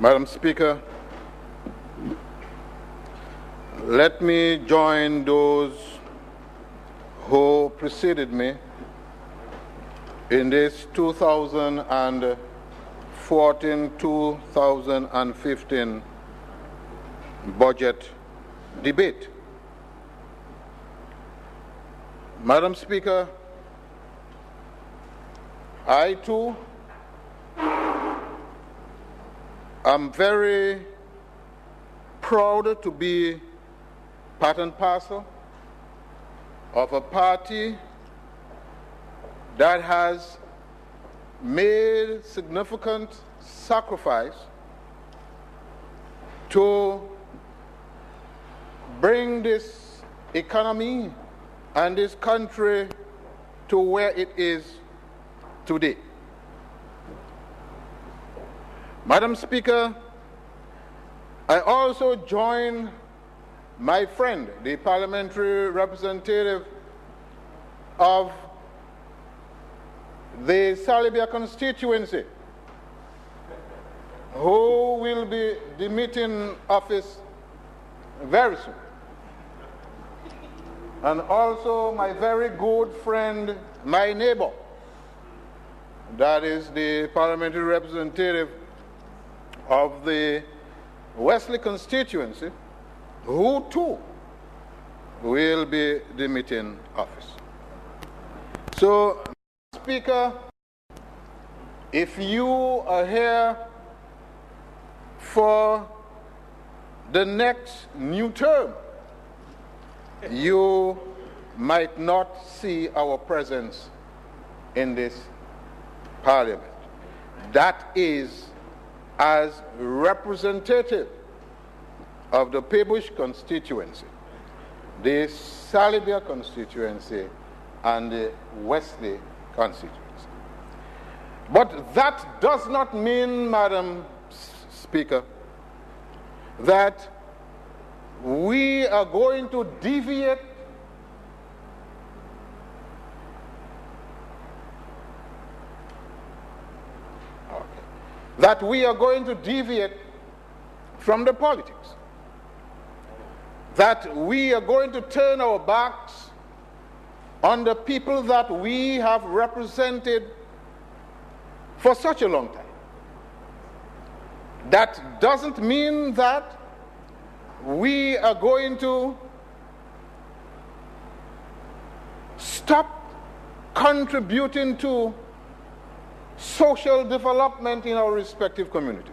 Madam Speaker, let me join those who preceded me in this 2014-2015 budget debate. Madam Speaker, I too am very proud to be part and parcel of a party that has made significant sacrifice to bring this economy and this country to where it is today. Madam Speaker, I also join my friend, the parliamentary representative of the Salibia constituency, who will be demitting office very soon. And also my very good friend, my neighbor, that is the parliamentary representative of the Wesley constituency, who too will be demitting office. So, Speaker, if you are here for the next new term, you might not see our presence in this parliament. That is as representative of the Pebush constituency, the Salibia constituency, and the Wesley constituency. But that does not mean, Madam Speaker, that we are going to deviate from the politics, that we are going to turn our backs on the people that we have represented for such a long time. That doesn't mean that we are going to stop contributing to social development in our respective communities.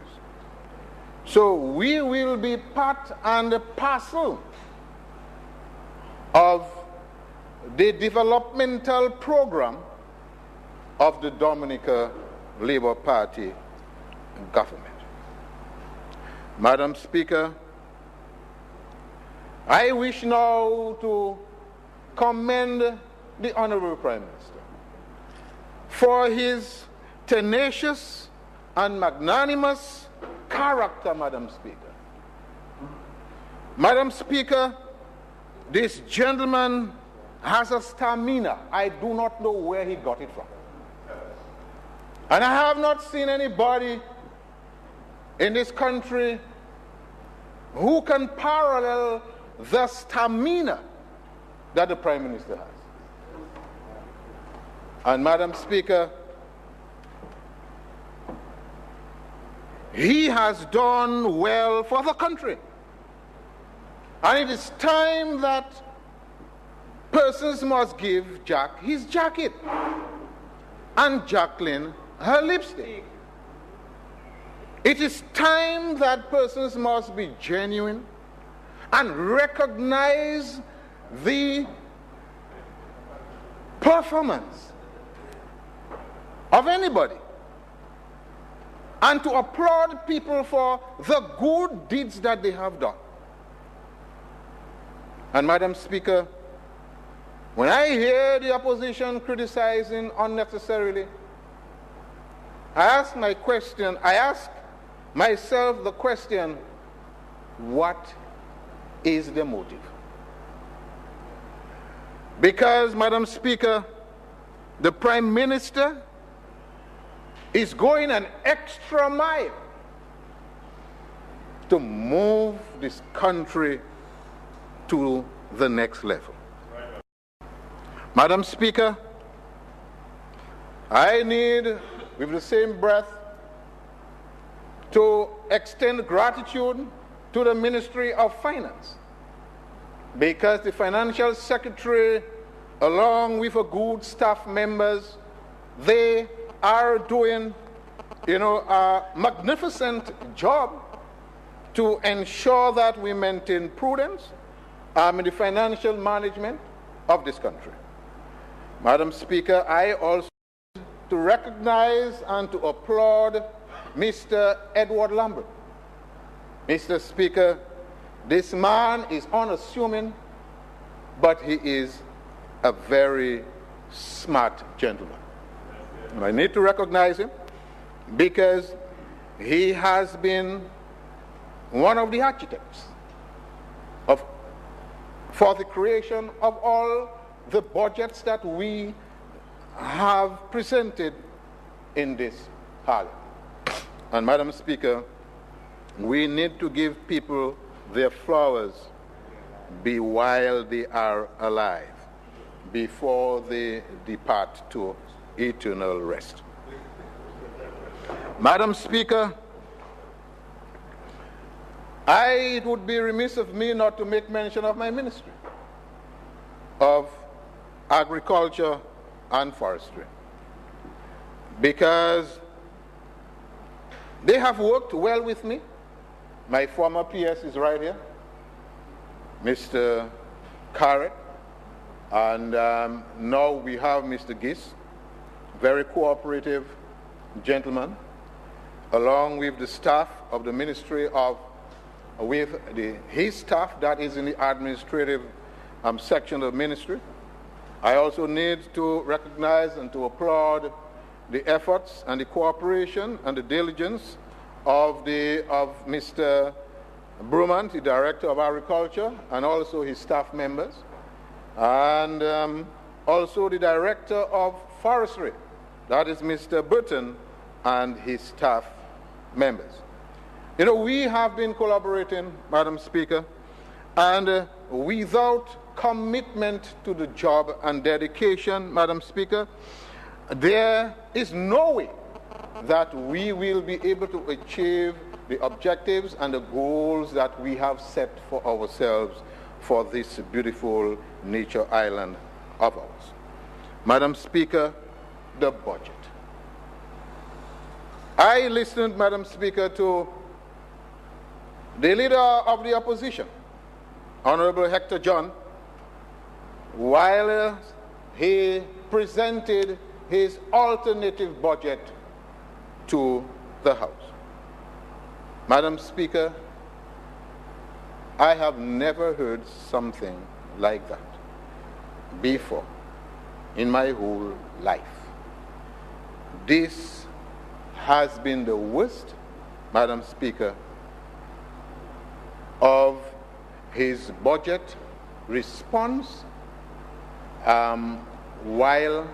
So we will be part and parcel of the developmental program of the Dominica Labour Party government. Madam Speaker, I wish now to commend the Honorable Prime Minister for his tenacious and magnanimous character, Madam Speaker. Madam Speaker, this gentleman has a stamina. I do not know where he got it from. And I have not seen anybody in this country who can parallel the stamina that the Prime Minister has. And Madam Speaker, he has done well for the country. And it is time that persons must give Jack his jacket and Jacqueline her lipstick. It is time that persons must be genuine and recognize the performance of anybody, and to applaud people for the good deeds that they have done. And Madam Speaker, when I hear the opposition criticizing unnecessarily, I ask myself the question, what is the motive? Because, Madam Speaker, the Prime Minister is going an extra mile to move this country to the next level. Madam Speaker, I need, with the same breath, to extend gratitude to the Ministry of Finance, because the Financial Secretary, along with a good staff members, they are doing, a magnificent job to ensure that we maintain prudence in the financial management of this country. Madam Speaker, I also to recognize and to applaud Mr. Edward Lambert. Mr. Speaker, this man is unassuming, but he is a very smart gentleman. And I need to recognize him because he has been one of the architects for the creation of all the budgets that we have presented in this Parliament. And Madam Speaker, we need to give people their flowers while they are alive, before they depart to eternal rest. Madam Speaker, it would be remiss of me not to make mention of my ministry of Agriculture and Forestry, because they have worked well with me. My former PS is right here, Mr. Carrot, and now we have Mr. Giss, very cooperative gentleman, along with the staff of the Ministry of, his staff that is in the administrative section of the ministry. I also need to recognize and to applaud the efforts and the cooperation and the diligence of Mr. Brumant, the Director of Agriculture, and also his staff members, and also the Director of Forestry, that is Mr. Burton, and his staff members. We have been collaborating, Madam Speaker, and without commitment to the job and dedication, Madam Speaker, there is no way that we will be able to achieve the objectives and the goals that we have set for ourselves for this beautiful nature island of ours. Madam Speaker, the budget. I listened, Madam Speaker, to the leader of the opposition, Honorable Hector John, while he presented his alternative budget to the House. Madam Speaker, I have never heard something like that before in my whole life. This has been the worst, Madam Speaker, of his budget response while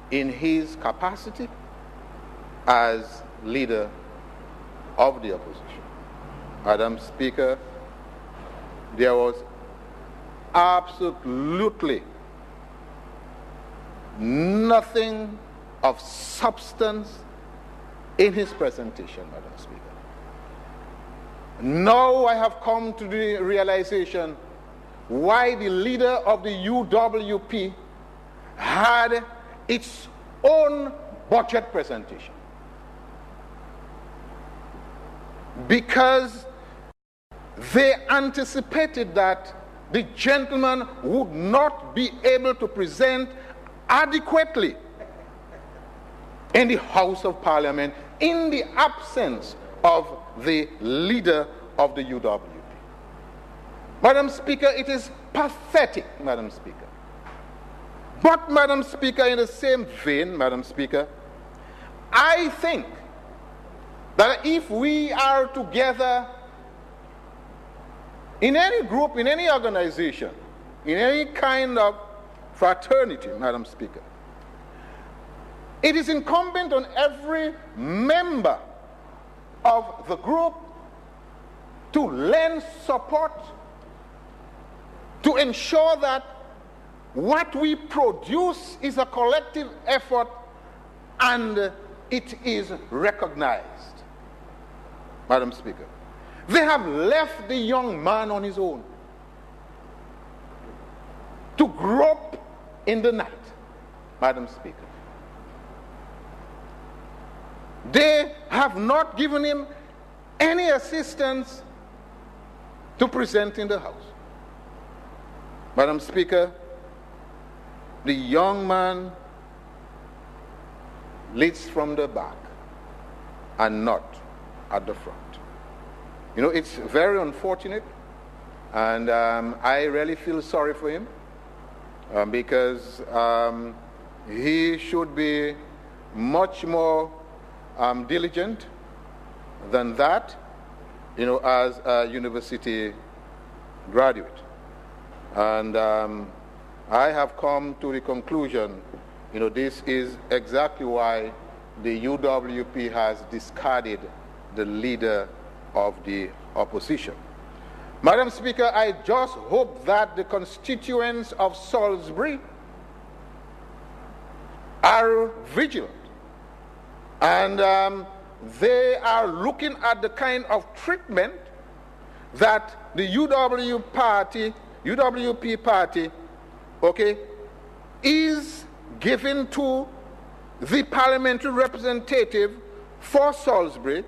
in his capacity as leader of the opposition. Madam Speaker, there was absolutely nothing of substance in his presentation, Madam Speaker. Now I have come to the realization why the leader of the UWP had its own budget presentation. Because they anticipated that the gentleman would not be able to present adequately in the House of Parliament in the absence of the leader of the UWP. Madam Speaker, it is pathetic, Madam Speaker. But, Madam Speaker, in the same vein, Madam Speaker, I think that if we are together in any group, in any organization, in any kind of fraternity, Madam Speaker, it is incumbent on every member of the group to lend support to ensure that what we produce is a collective effort and it is recognized. Madam Speaker, they have left the young man on his own to grope in the night. Madam Speaker, they have not given him any assistance to present in the House. Madam Speaker, the young man leads from the back and not at the front. You know, it's very unfortunate, and I really feel sorry for him because he should be much more diligent than that, you know, as a university graduate. And I have come to the conclusion, you know, this is exactly why the UWP has discarded the leader of the opposition. Madam Speaker, I just hope that the constituents of Salisbury are vigilant and they are looking at the kind of treatment that the UWP party, okay, is given to the parliamentary representative for Salisbury,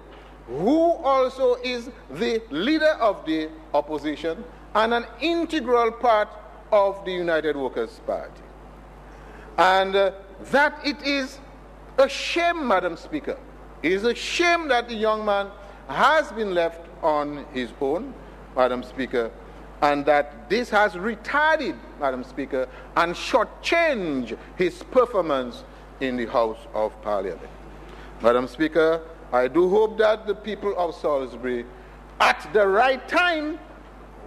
who also is the leader of the opposition and an integral part of the United Workers' Party. And that it is a shame, Madam Speaker. It is a shame that the young man has been left on his own, Madam Speaker, and that this has retarded, Madam Speaker, and shortchanged his performance in the House of Parliament. Madam Speaker, I do hope that the people of Salisbury, at the right time,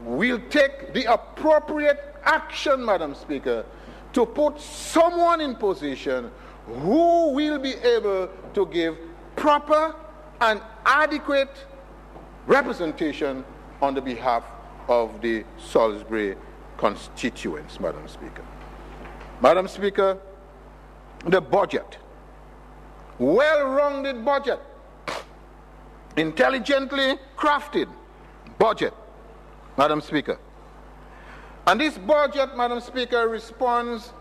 will take the appropriate action, Madam Speaker, to put someone in position who will be able to give proper and adequate representation on the behalf of the Salisbury constituents, Madam Speaker. Madam Speaker, the budget, well-rounded budget, intelligently crafted budget, Madam Speaker. And this budget, Madam Speaker, responds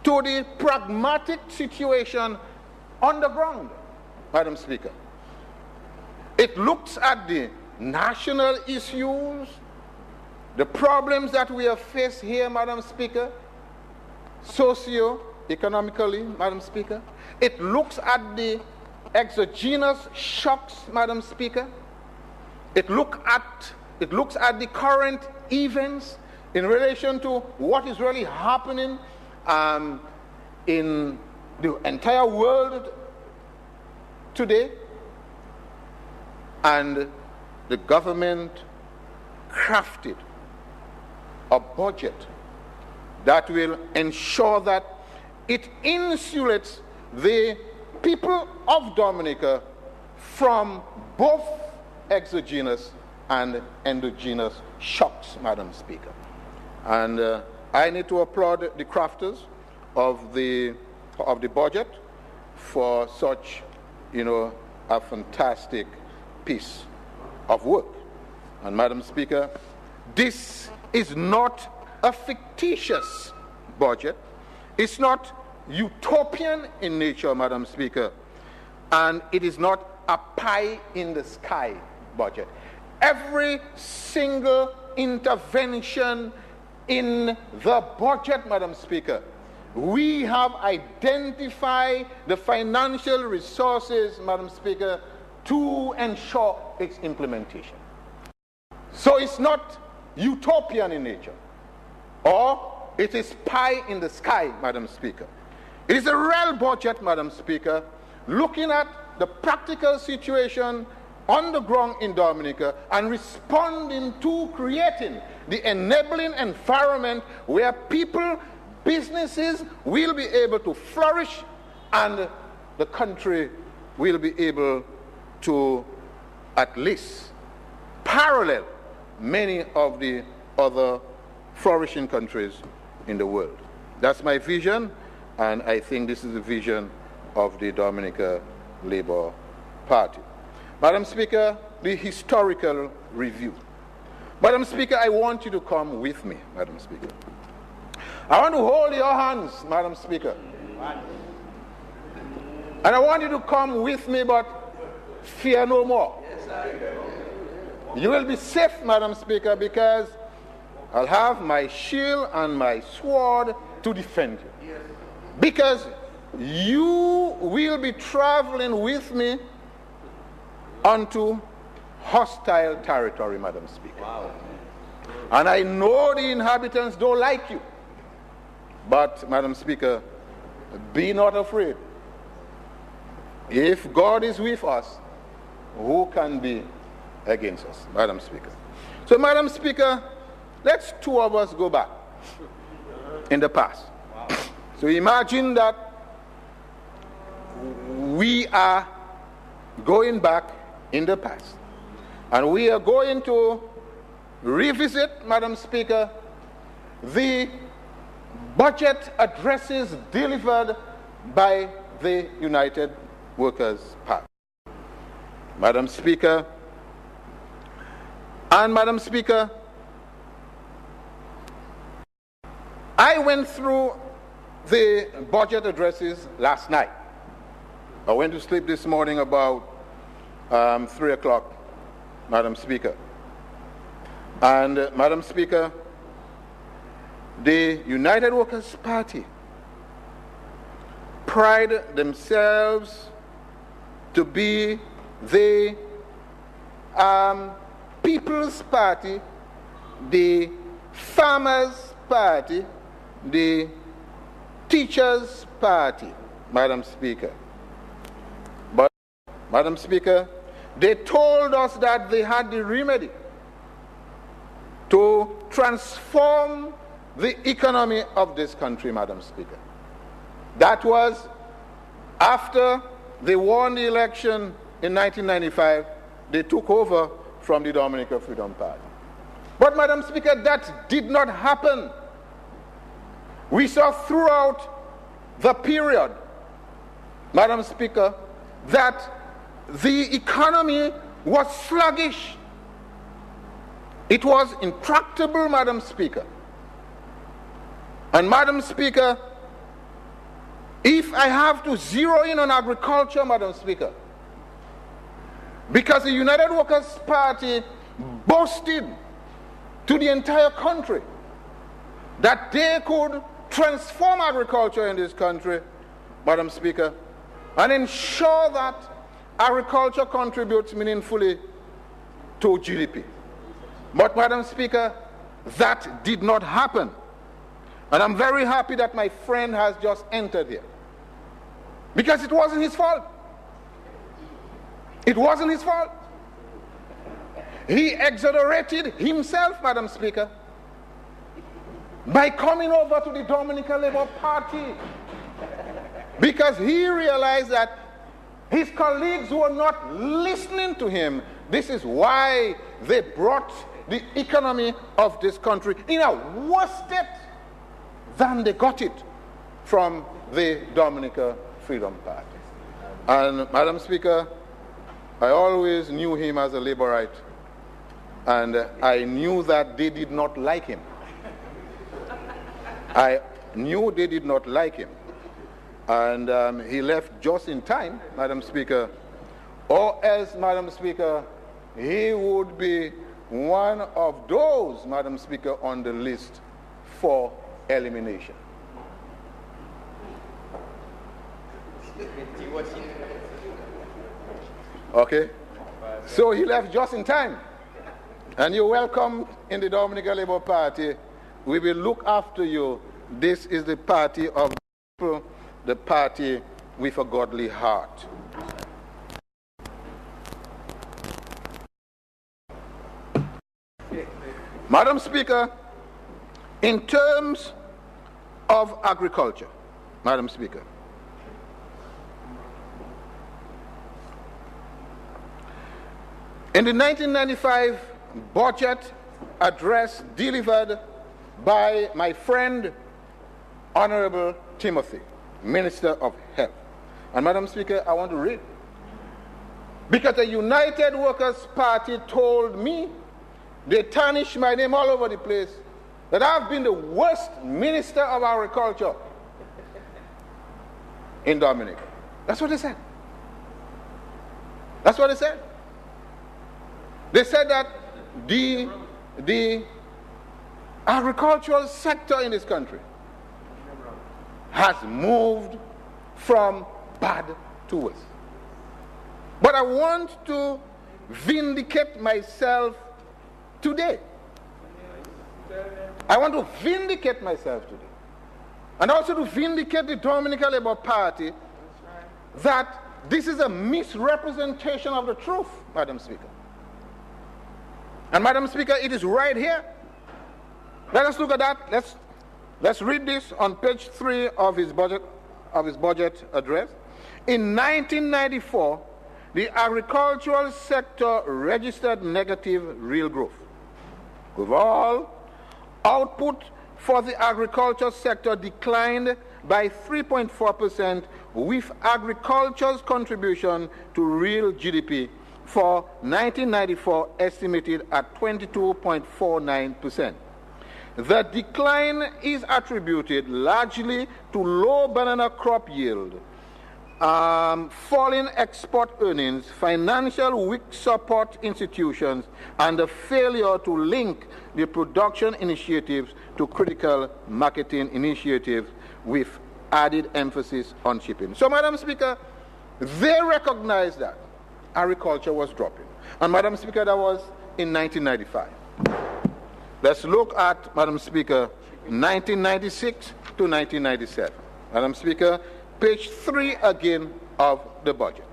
to the pragmatic situation on the ground, Madam Speaker. It looks at the national issues, the problems that we have faced here, Madam Speaker, socio-economically, Madam Speaker. It looks at the exogenous shocks, Madam Speaker. It looks at the current events in relation to what is really happening in the entire world today. And the government crafted a budget that will ensure that it insulates the people of Dominica from both exogenous and endogenous shocks, Madam Speaker. And I need to applaud the crafters of the budget for such, you know, a fantastic piece of work. And Madam Speaker, this is not a fictitious budget. It's not utopian in nature, Madam Speaker, and it is not a pie in the sky budget. Every single intervention in the budget, Madam Speaker, we have identified the financial resources, Madam Speaker, to ensure its implementation. So it's not utopian in nature, or it is pie in the sky, Madam Speaker. It is a real budget, Madam Speaker, looking at the practical situation on the ground in Dominica and responding to creating the enabling environment where people, businesses will be able to flourish and the country will be able to at least parallel many of the other flourishing countries in the world. That's my vision, and I think this is the vision of the Dominica Labour Party. Madam Speaker, the historical review. Madam Speaker, I want you to come with me, Madam Speaker. I want to hold your hands, Madam Speaker. And I want you to come with me, but fear no more. You will be safe, Madam Speaker, because I'll have my shield and my sword to defend you. Because you will be traveling with me onto hostile territory, Madam Speaker. Wow. And I know the inhabitants don't like you. But, Madam Speaker, be not afraid. If God is with us, who can be against us, Madam Speaker? So, Madam Speaker, let's two of us go back in the past. Wow. So imagine that we are going back in the past, and we are going to revisit, Madam Speaker, the budget addresses delivered by the United Workers' Party. Madam Speaker, I went through the budget addresses last night. I went to sleep this morning about 3 o'clock, Madam Speaker. And, Madam Speaker, the United Workers' Party pride themselves to be the People's Party, the Farmers' Party, the Teachers' Party, Madam Speaker. But, Madam Speaker, they told us that they had the remedy to transform the economy of this country, Madam Speaker. That was after they won the election in 1995, they took over from the Dominica Freedom Party. But, Madam Speaker, that did not happen. We saw throughout the period, Madam Speaker, that the economy was sluggish. It was intractable, Madam Speaker. And, Madam Speaker, if I have to zero in on agriculture, Madam Speaker, because the United Workers' Party boasted to the entire country that they could transform agriculture in this country, Madam Speaker, and ensure that agriculture contributes meaningfully to GDP. But, Madam Speaker, that did not happen. And I'm very happy that my friend has just entered here. Because it wasn't his fault. It wasn't his fault. He exonerated himself, Madam Speaker, by coming over to the Dominica Labour Party. Because he realized that his colleagues were not listening to him. This is why they brought the economy of this country in a worse state than they got it from the Dominica Freedom Party. And, Madam Speaker, I always knew him as a Labourite, and I knew that they did not like him. I knew they did not like him. And he left just in time, Madam Speaker, or else, Madam Speaker, he would be one of those, Madam Speaker, on the list for elimination. Okay? So he left just in time. And you're welcome in the Dominica Labour Party. We will look after you. This is the party of people, the party with a godly heart. Madam Speaker, in terms of agriculture, Madam Speaker, in the 1995 budget address delivered by my friend, Honorable Timothy, Minister of Health. And Madam Speaker, I want to read. Because the United Workers' Party told me, they tarnished my name all over the place, that I've been the worst Minister of Agriculture in Dominica. That's what they said. That's what they said. They said that the agricultural sector in this country has moved from bad to worse. But I want to vindicate myself today. I want to vindicate myself today. And also to vindicate the Dominica Labour Party that this is a misrepresentation of the truth, Madam Speaker. And Madam Speaker, it is right here. Let us look at that. Let's read this on page 3 of his budget address. In 1994, the agricultural sector registered negative real growth. Overall, output for the agriculture sector declined by 3.4%, with agriculture's contribution to real GDP for 1994 estimated at 22.49%. The decline is attributed largely to low banana crop yield, falling export earnings, financial weak support institutions, and the failure to link the production initiatives to critical marketing initiatives with added emphasis on shipping. So, Madam Speaker, they recognized that agriculture was dropping. And, Madam Speaker, that was in 1995. Let's look at, Madam Speaker, 1996 to 1997. Madam Speaker, page 3 again of the budget.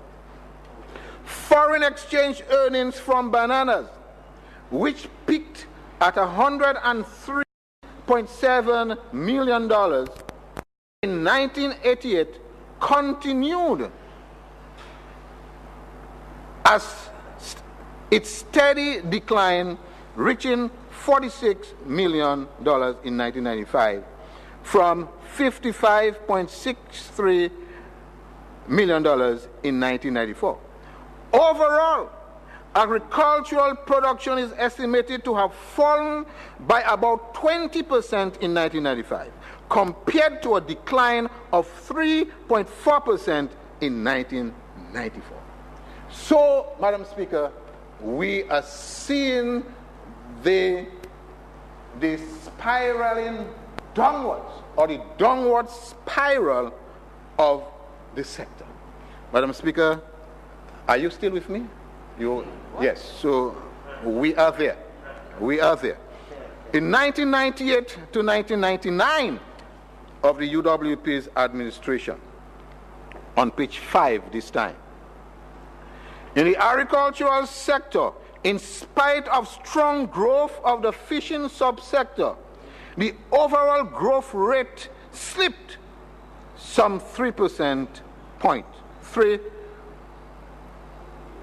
Foreign exchange earnings from bananas, which peaked at $103.7 million in 1988, continued as its steady decline, reaching $46 million in 1995 from $55.63 million in 1994. Overall, agricultural production is estimated to have fallen by about 20% in 1995, compared to a decline of 3.4% in 1994. So, Madam Speaker, we are seeing the spiraling downwards, or the downward spiral of the sector. Madam Speaker, are you still with me? Yes, so we are there. We are there. In 1998 to 1999 of the UWP's administration, on page 5 this time, in the agricultural sector, in spite of strong growth of the fishing subsector, the overall growth rate slipped some 3% point,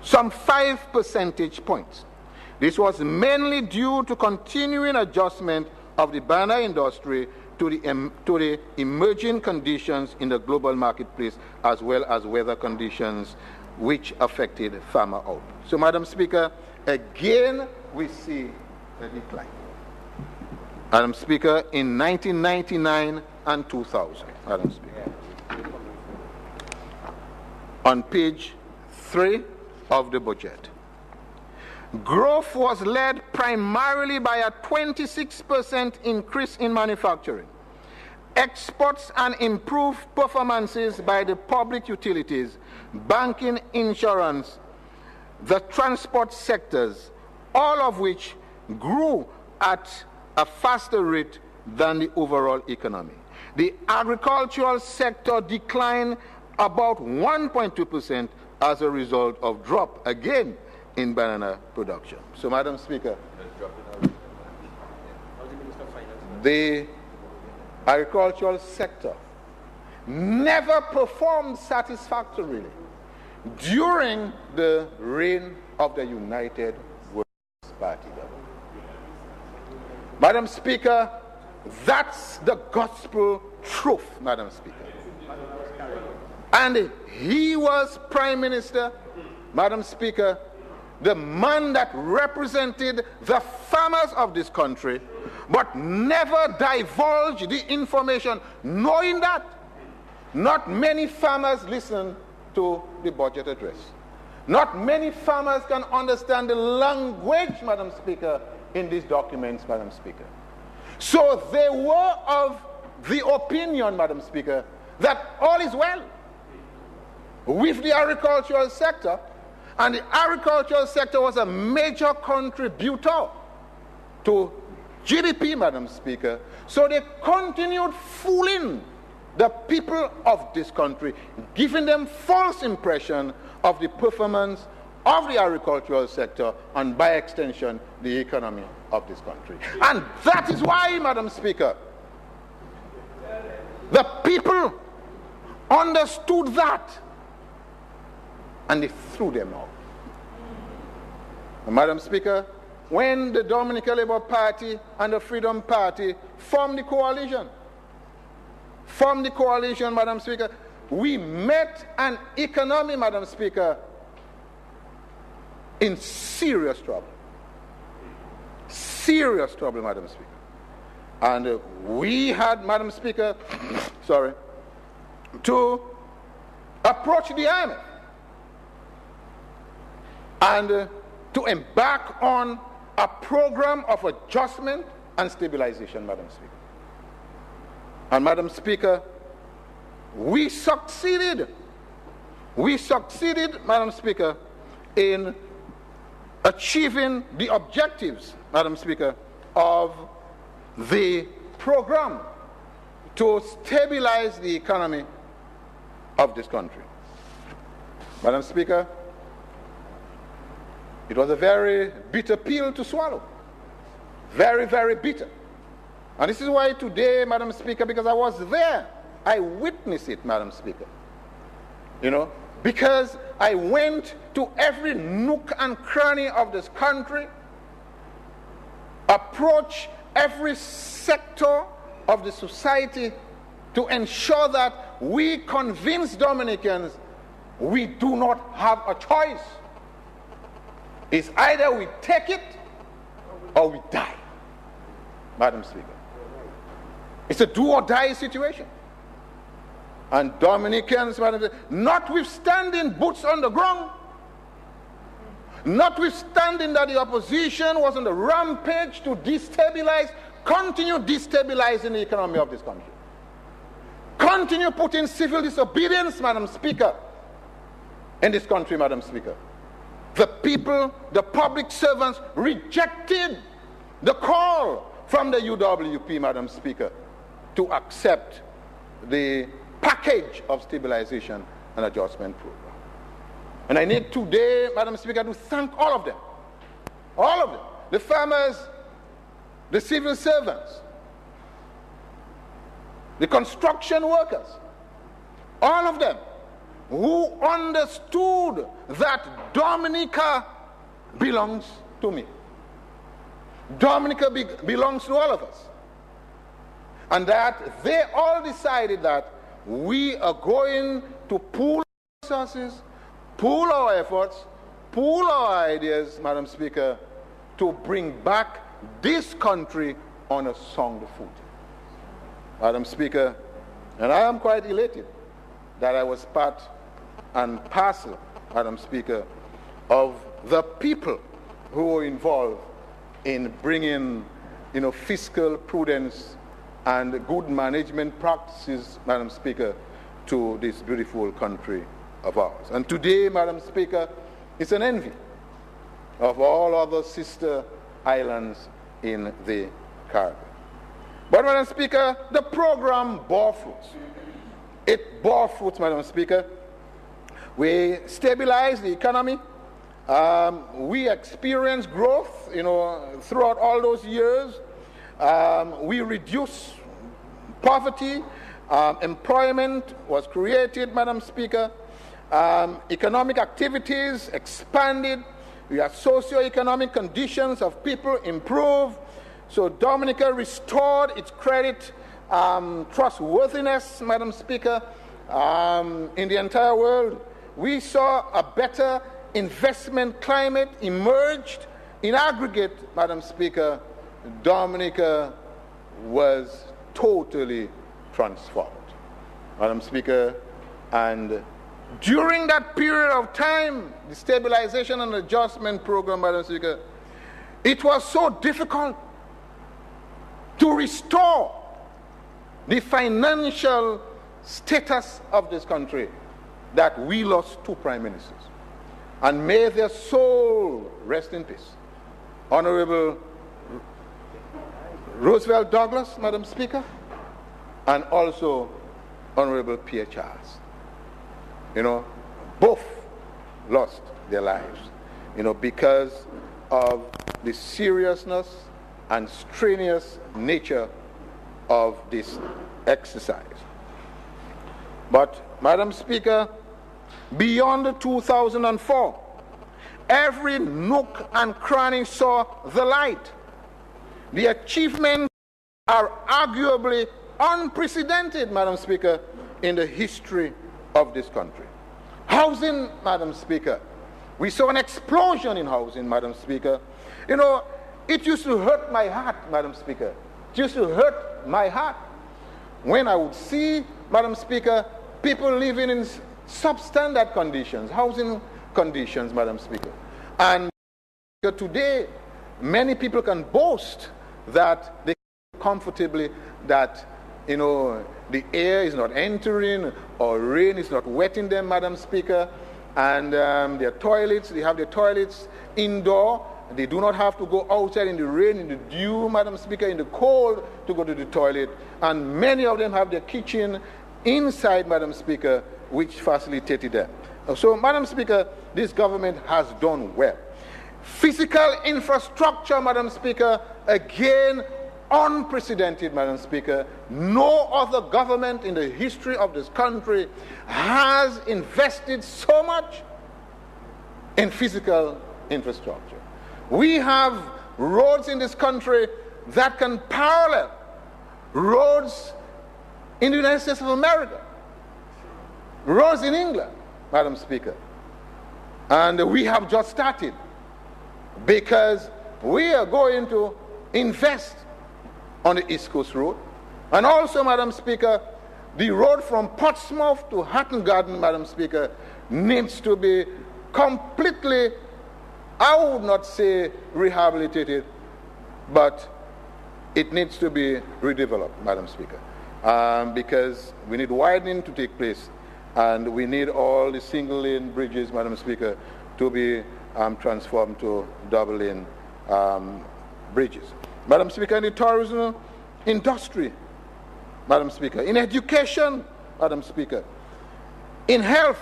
some 5 percentage points. This was mainly due to continuing adjustment of the banana industry to the emerging conditions in the global marketplace, as well as weather conditions which affected farmer output. So, Madam Speaker, again we see a decline. Madam Speaker, in 1999 and 2000, Madam Speaker, on page 3 of the budget, growth was led primarily by a 26% increase in manufacturing, exports, and improved performances by the public utilities, banking, insurance, the transport sectors, all of which grew at a faster rate than the overall economy. The agricultural sector declined about 1.2% as a result of drop again in banana production. So, Madam Speaker, the agricultural sector never performed satisfactorily during the reign of the United Workers' Party government. Madam Speaker, that's the gospel truth, Madam Speaker. And he was Prime Minister, Madam Speaker, the man that represented the farmers of this country, but never divulged the information, knowing that not many farmers listen to the budget address. Not many farmers can understand the language, Madam Speaker, in these documents, Madam Speaker. So they were of the opinion, Madam Speaker, that all is well with the agricultural sector, and the agricultural sector was a major contributor to GDP, Madam Speaker. So they continued fooling the people of this country, giving them false impression of the performance of the agricultural sector and by extension the economy of this country. And that is why, Madam Speaker, the people understood that and they threw them out. And Madam Speaker, when the Dominica Labour Party and the Freedom Party formed the coalition, Madam Speaker, we met an economy, Madam Speaker, in serious trouble. Serious trouble, Madam Speaker. And we had, Madam Speaker, to approach the IMF and to embark on a program of adjustment and stabilization, Madam Speaker. And Madam Speaker, we succeeded, Madam Speaker, in achieving the objectives, Madam Speaker, of the program to stabilize the economy of this country. Madam Speaker, it was a very bitter pill to swallow. Very, very bitter. And this is why today, Madam Speaker, because I was there, I witnessed it, Madam Speaker. Because I went to every nook and cranny of this country, approached every sector of the society to ensure that we convince Dominicans we do not have a choice. It's either we take it or we die, Madam Speaker. It's a do or die situation. And Dominicans, Madam Speaker, notwithstanding boots on the ground, notwithstanding that the opposition was on the rampage to destabilize, continue destabilizing the economy of this country. Continue putting civil disobedience, Madam Speaker, in this country, Madam Speaker. The people, the public servants rejected the call from the UWP, Madam Speaker, to accept the package of stabilization and adjustment program. And I need today, Madam Speaker, to thank all of them, the farmers, the civil servants, the construction workers, all of them who understood that Dominica belongs to me. Dominica belongs to all of us. And that they all decided that we are going to pool our resources, pool our efforts, pool our ideas, Madam Speaker, to bring back this country on a sound footing. Madam Speaker, and I am quite elated that I was part and parcel, Madam Speaker, of the people who were involved in bringing, fiscal prudence and good management practices, Madam Speaker, to this beautiful country of ours. And today, Madam Speaker, it's an envy of all other sister islands in the Caribbean. But, Madam Speaker, the program bore fruits. It bore fruits, Madam Speaker. We stabilized the economy. We experienced growth, throughout all those years. We reduced poverty. Employment was created, Madam Speaker. Economic activities expanded. Socio-economic conditions of people improved. So Dominica restored its credit trustworthiness, Madam Speaker, in the entire world. We saw a better investment climate emerged in aggregate, Madam Speaker. Dominica was totally transformed, Madam Speaker. And during that period of time, the stabilization and adjustment program, Madam Speaker, it was so difficult to restore the financial status of this country that we lost 2 prime ministers. And may their soul rest in peace. Honorable Roosevelt Douglas, Madam Speaker, and also Honorable Pierre Charles. Both lost their lives, because of the seriousness and strenuous nature of this exercise. But, Madam Speaker, beyond 2004, every nook and cranny saw the light. The achievements are arguably unprecedented, Madam Speaker, in the history of this country. Housing, Madam Speaker. We saw an explosion in housing, Madam Speaker. It used to hurt my heart, Madam Speaker. It used to hurt my heart when I would see, Madam Speaker, people living in substandard conditions, housing conditions, Madam Speaker. And today, many people can boast that they comfortably, that, the air is not entering or rain is not wetting them, Madam Speaker. And their toilets, they have their toilets indoor. They do not have to go outside in the rain, in the dew, Madam Speaker, in the cold to go to the toilet. And many of them have their kitchen inside, Madam Speaker, which facilitated them. So, Madam Speaker, this government has done well. Physical infrastructure, Madam Speaker, again, unprecedented, Madam Speaker. No other government in the history of this country has invested so much in physical infrastructure. We have roads in this country that can parallel roads in the United States of America, roads in England, Madam Speaker. And we have just started because we are going to invest on the East Coast Road. And also, Madam Speaker, the road from Portsmouth to Hatton Garden, Madam Speaker, needs to be completely, I would not say rehabilitated, but it needs to be redeveloped, Madam Speaker, because we need widening to take place, and we need all the single-lane bridges, Madam Speaker, to be transformed to double-lane bridges. Madam Speaker, in the tourism industry, Madam Speaker, in education, Madam Speaker, in health,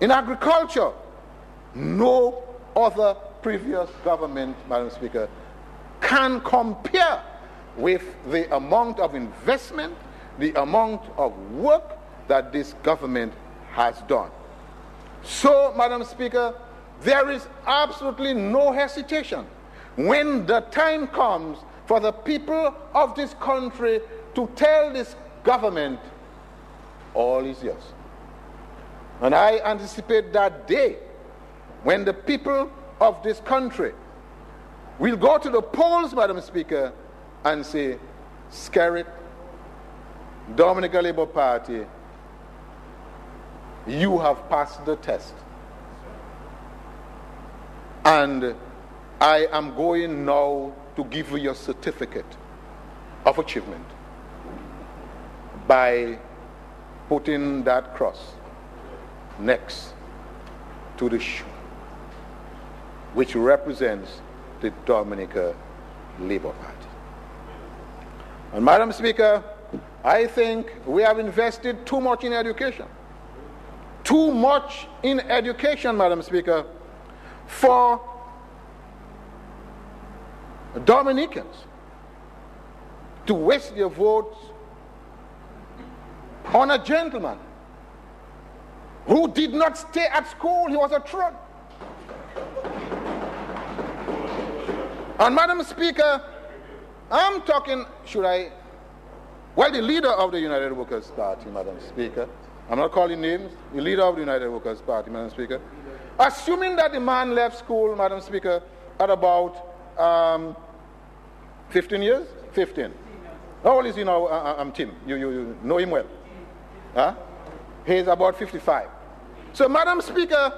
in agriculture, no other previous government, Madam Speaker, can compare with the amount of investment, the amount of work that this government has done. So, Madam Speaker, there is absolutely no hesitation when the time comes for the people of this country to tell this government, all is yours. And I anticipate that day when the people of this country will go to the polls, Madam Speaker, and say, Skerrit, Dominica Labour Party, you have passed the test. And I am going now to give you your certificate of achievement by putting that cross next to the shoe, which represents the Dominica Labour Party. And Madam Speaker, I think we have invested too much in education. Too much in education, Madam Speaker, for Dominicans to waste their votes on a gentleman who did not stay at school. He was a truant. And Madam Speaker, I'm talking, well, the leader of the United Workers' Party, Madam Speaker, I'm not calling names, the leader of the United Workers' Party, Madam Speaker, assuming that the man left school, Madam Speaker, at about 15 years? 15. How old is he now? I'm Tim. You know him well. Huh? He's about 55. So, Madam Speaker,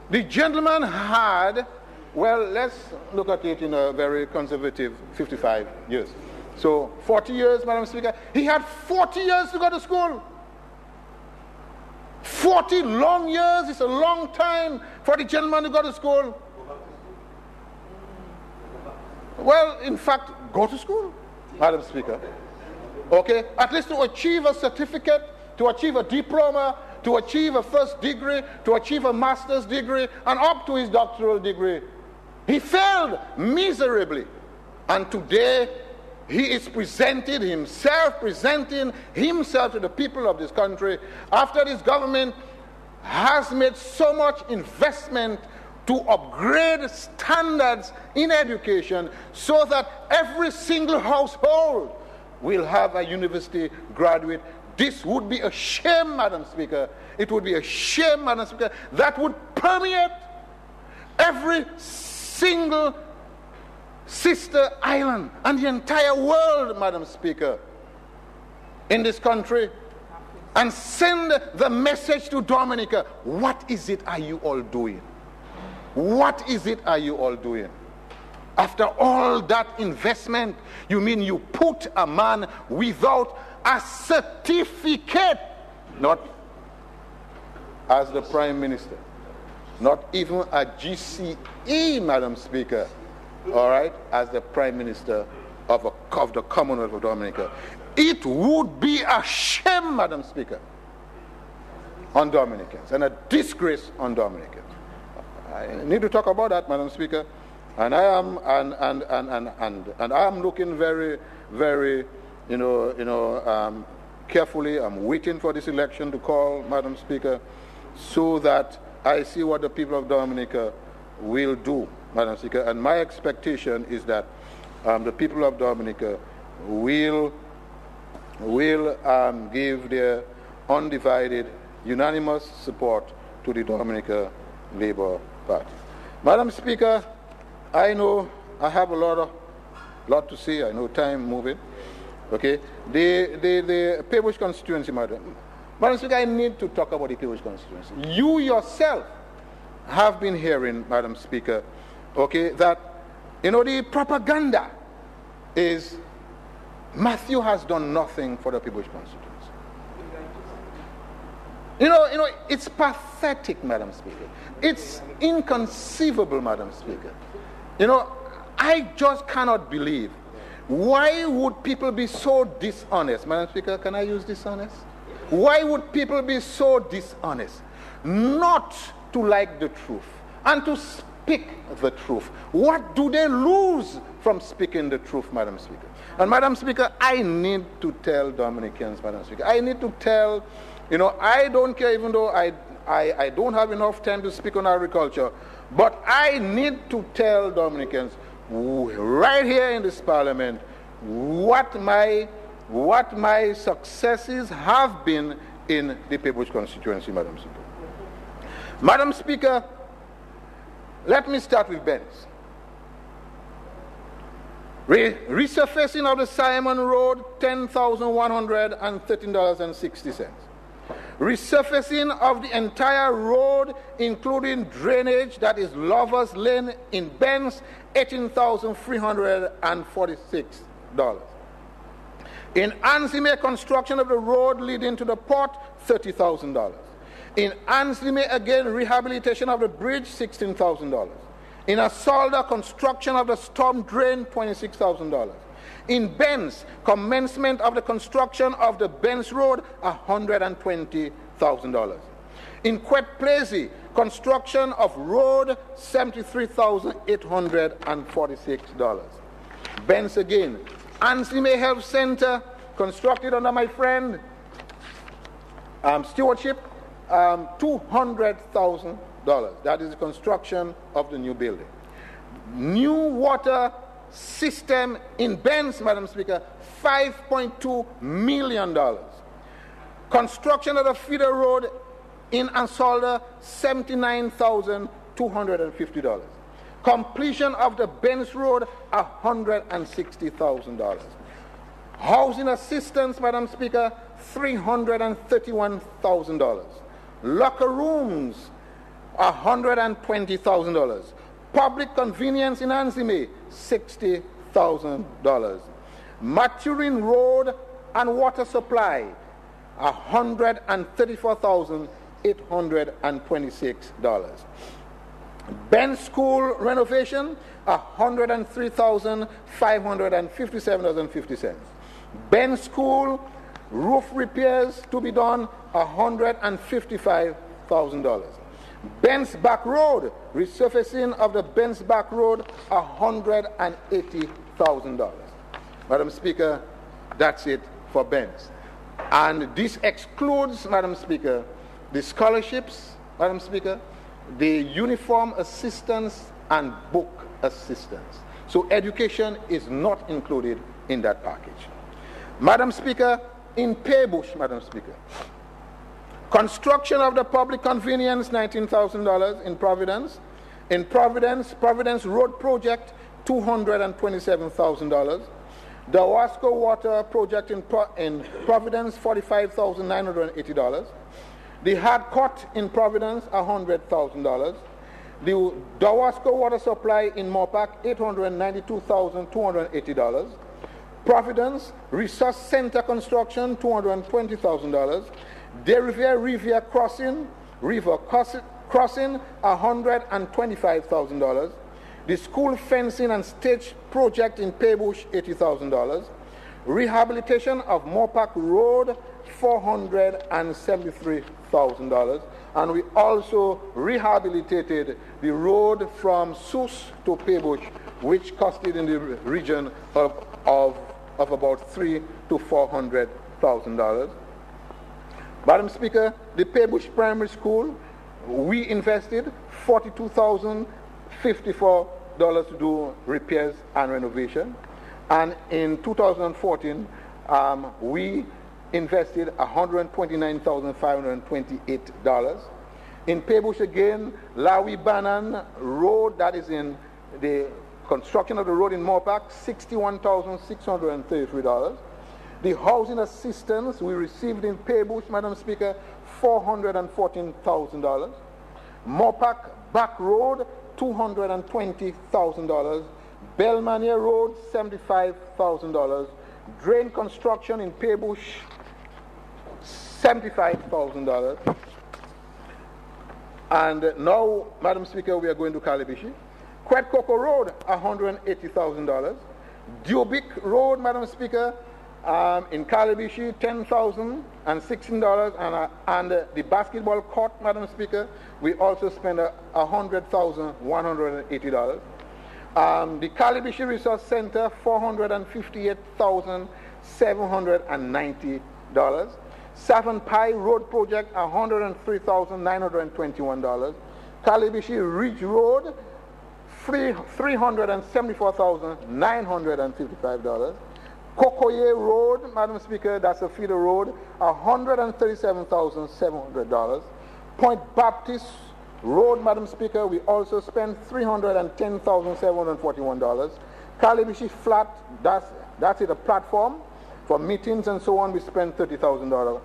the gentleman had, well, let's look at it in a very conservative 55 years. So, 40 years, Madam Speaker. He had 40 years to go to school. 40 long years is a long time for the gentleman to go to school. Well, in fact, go to school, Madam Speaker. Okay? At least to achieve a certificate, to achieve a diploma, to achieve a first degree, to achieve a master's degree, and up to his doctoral degree. He failed miserably. And today, he is presenting himself to the people of this country after this government has made so much investment to upgrade standards in education so that every single household will have a university graduate. This would be a shame, Madam Speaker. It would be a shame, Madam Speaker, that would permeate every single sister island and the entire world, Madam Speaker, in this country, and send the message to Dominica. What is it are you all doing? What is it are you all doing? After all that investment, you mean you put a man without a certificate, not as the Prime Minister, not even a GCE, Madam Speaker, all right, as the Prime Minister of the Commonwealth of Dominica. It would be a shame, Madam Speaker, on Dominicans, and a disgrace on Dominicans. I need to talk about that, Madam Speaker, and I am and I am looking very, very, carefully. I'm waiting for this election to call, Madam Speaker, so that I see what the people of Dominica will do, Madam Speaker. And my expectation is that the people of Dominica will give their undivided, unanimous support to the Dominica Labour Party. Madam Speaker, I know I have a lot to say. I know time moving. Okay, the Peebush constituency, Madam Speaker, I need to talk about the Peebush constituency. You yourself have been hearing, Madam Speaker, okay, that the propaganda is Matthew has done nothing for the Peebush constituency. It's pathetic, Madam Speaker. It's inconceivable, Madam Speaker. I just cannot believe. Why would people be so dishonest? Madam Speaker, can I use dishonest? Why would people be so dishonest? Not to like the truth and to speak the truth. What do they lose from speaking the truth, Madam Speaker? And Madam Speaker, I need to tell Dominicans, Madam Speaker, I need to tell, I don't care, even though I don't have enough time to speak on agriculture, but I need to tell Dominicans right here in this parliament what my successes have been in the Peebush constituency, Madam Speaker. Madam Speaker, let me start with Benz. Resurfacing of the Simon Road, $10,113.60. Resurfacing of the entire road, including drainage, that is Lovers Lane in Benz, $18,346. In Anslime, construction of the road leading to the port, $30,000. In Anslime, again, rehabilitation of the bridge, $16,000. In Asalda, construction of the storm drain, $26,000. In Benz, commencement of the construction of the Benz Road, $120,000. In Kwetplezi, construction of road, $73,846. Benz again. Anslime Health Center, constructed under my friend stewardship, $200,000. That is the construction of the new building. New water system in Benz, Madam Speaker, $5.2 million. Construction of the feeder road in Ansalda, $79,250. Completion of the Benz Road, $160,000. Housing assistance, Madam Speaker, $331,000. Locker rooms, $120,000. Public convenience in Anzime, $60,000. Maturin Road and water supply, $134,826. Benz School renovation, $103,557.50. Benz School roof repairs to be done, $155,000. Benz Back Road, resurfacing of the Benz Back Road, $180,000. Madam Speaker, that's it for Benz. And this excludes, Madam Speaker, the scholarships, Madam Speaker, the uniform assistance and book assistance. So education is not included in that package. Madam Speaker, in Paybush, Madam Speaker, construction of the public convenience, $19,000 in Providence. In Providence Road Project, $227,000. The Wasco Water Project in Providence, $45,980. The Hardcourt in Providence, $100,000. The Dawasco Water Supply in Mopac, $892,280. Providence Resource Center Construction, $220,000. Riviera Crossing, $125,000. The school fencing and stage project in Paybush, $80,000. Rehabilitation of Mopac Road, $473,000. And we also rehabilitated the road from Sus to Paybush, which costed in the region of about $300,000 to $400,000. Madam Speaker, the Paybush Primary School, we invested $42,054 to do repairs and renovation. And in 2014, we invested $129,528. In Paybush again, Lawi Banan Road, that is in the construction of the road in Mopac, $61,633. The housing assistance we received in Paybush, Madam Speaker, $414,000. Mopac Back Road, $220,000. Belmania Road, $75,000. Drain construction in Paybush, $75,000. And now, Madam Speaker, we are going to Calibishi. Quetcoco Road, $180,000. Dubic Road, Madam Speaker, in Calibishi, $10,016. And the basketball court, Madam Speaker, we also spent $100,180. The Calibishi Resource Center, $458,790. Savon Pie Road Project, $103,921. Calibishi Ridge Road, $374,955. Cocoye Road, Madam Speaker, that's a feeder road, $137,700. Point Baptist Road, Madam Speaker, we also spent $310,741. Calibishi Flat, that's it, a platform for meetings and so on, we spent $30,000.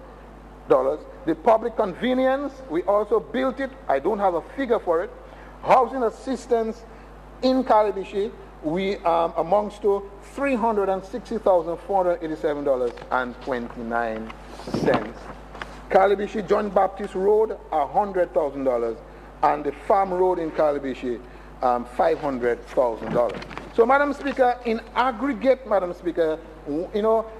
The public convenience, we also built it. I don't have a figure for it. Housing assistance in Calibishi, we amounts to $360,487.29. Calibishi John Baptist Road, $100,000. And the Farm Road in Calibishi, $500,000. So, Madam Speaker, in aggregate, Madam Speaker,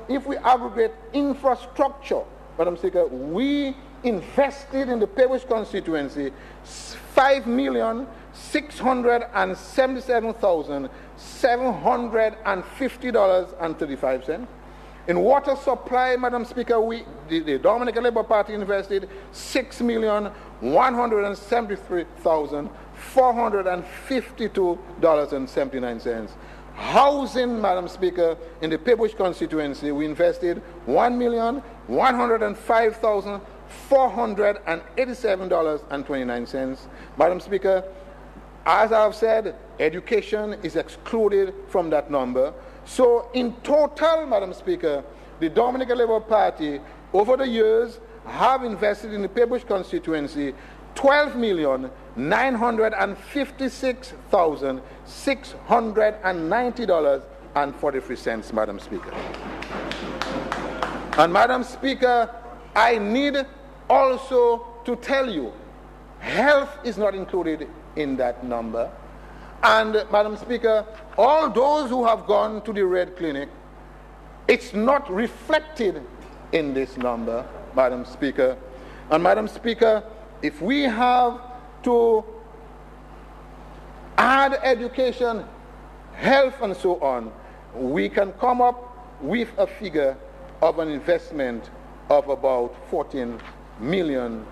if we aggregate infrastructure, Madam Speaker, we invested in the Paybush constituency $5,677,750.35. In water supply, Madam Speaker, the Dominica Labour Party invested $6,173,452.79. housing, Madam Speaker, in the Peebush constituency, we invested $1,105,487.29. Madam Speaker, as I've said, education is excluded from that number. So in total, Madam Speaker, the Dominica Labour Party over the years have invested in the Peebush constituency $12,956,690.43, Madam Speaker. And Madam Speaker, I need also to tell you, health is not included in that number. And Madam Speaker, all those who have gone to the Red Clinic, it's not reflected in this number, Madam Speaker. And Madam Speaker, if we have to add education, health, and so on, we can come up with a figure of an investment of about $14 million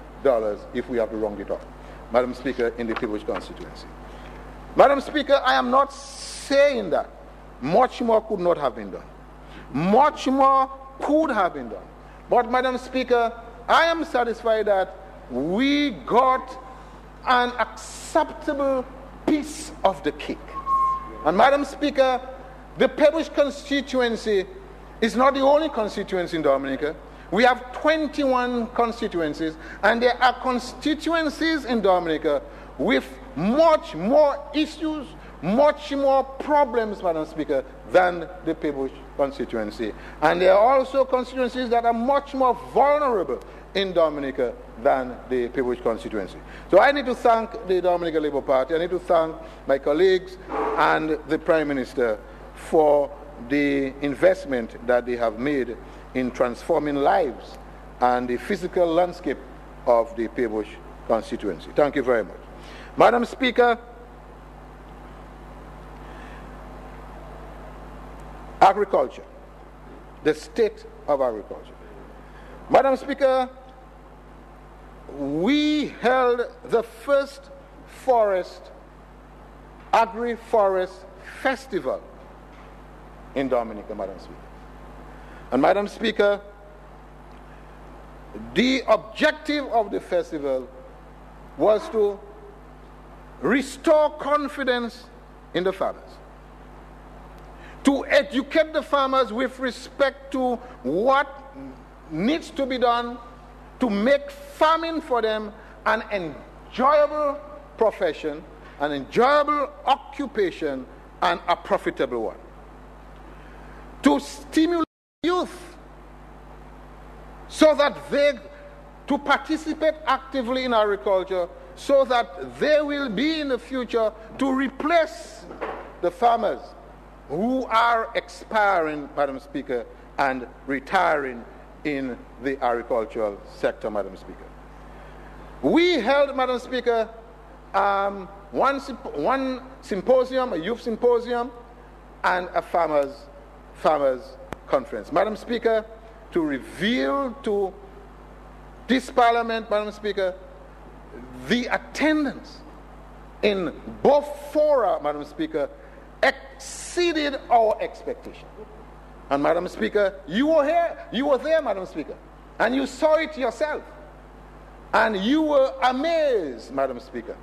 if we have to round it up, Madam Speaker, in the Peebush constituency. Madam Speaker, I am not saying that much more could not have been done. Much more could have been done. But Madam Speaker, I am satisfied that we got an acceptable piece of the cake. And Madam Speaker, the Peebush constituency is not the only constituency in Dominica. We have 21 constituencies, and there are constituencies in Dominica with much more issues, much more problems, Madam Speaker, than the Peebush constituency. And there are also constituencies that are much more vulnerable in Dominica than the Peebush constituency. So I need to thank the Dominica Labour Party. I need to thank my colleagues and the Prime Minister for the investment that they have made in transforming lives and the physical landscape of the Peebush constituency. Thank you very much. Madam Speaker, agriculture, the state of agriculture. Madam Speaker, we held the first agri-forest festival in Dominica, Madam Speaker. And Madam Speaker, the objective of the festival was to restore confidence in the farmers, to educate the farmers with respect to what needs to be done to make farming for them an enjoyable profession, an enjoyable occupation, and a profitable one. To stimulate youth so that to participate actively in agriculture, so that they will be in the future to replace the farmers who are expiring, Madam Speaker, and retiring in the agricultural sector, Madam Speaker. We held, Madam Speaker, one symposium, a youth symposium, and a farmers conference, Madam Speaker, to reveal to this Parliament, Madam Speaker, the attendance in both fora, Madam Speaker, exceeded our expectation. And Madam Speaker, you were there, Madam Speaker, and you saw it yourself. And you were amazed, Madam Speaker.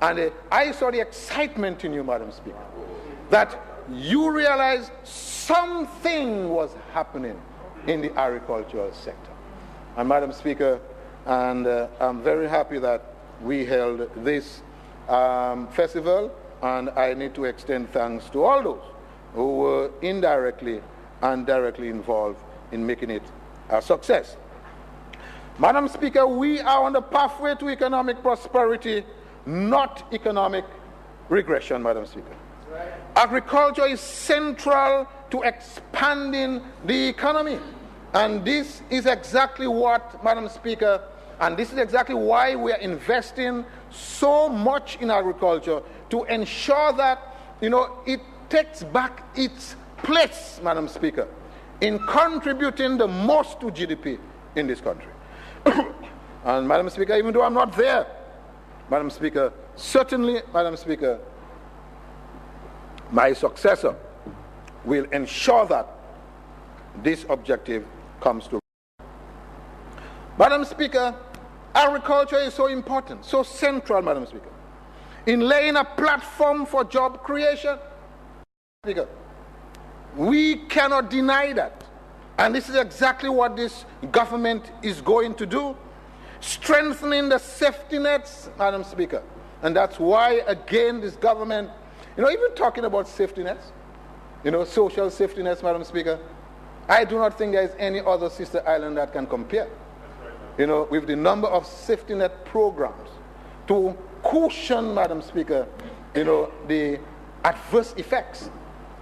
And I saw the excitement in you, Madam Speaker, that you realized something was happening in the agricultural sector. And Madam Speaker, and I'm very happy that we held this festival, and I need to extend thanks to all those who were indirectly and directly involved in making it a success. Madam Speaker, we are on the pathway to economic prosperity, not economic regression, Madam Speaker. Right. Agriculture is central to expanding the economy. And this is exactly what, Madam Speaker, and this is exactly why we are investing so much in agriculture, to ensure that, it takes back its place, Madam Speaker, in contributing the most to GDP in this country. And Madam Speaker, even though I'm not there, Madam Speaker, certainly, Madam Speaker, my successor, will ensure that this objective comes to. Madam Speaker, agriculture is so important, so central, Madam Speaker, in laying a platform for job creation. Speaker, we cannot deny that. And this is exactly what this government is going to do, strengthening the safety nets, Madam Speaker. And that's why, again, this government, even talking about safety nets, social safety nets, Madam Speaker, I do not think there is any other sister island that can compare, with the number of safety net programs to cushion, Madam Speaker, the adverse effects,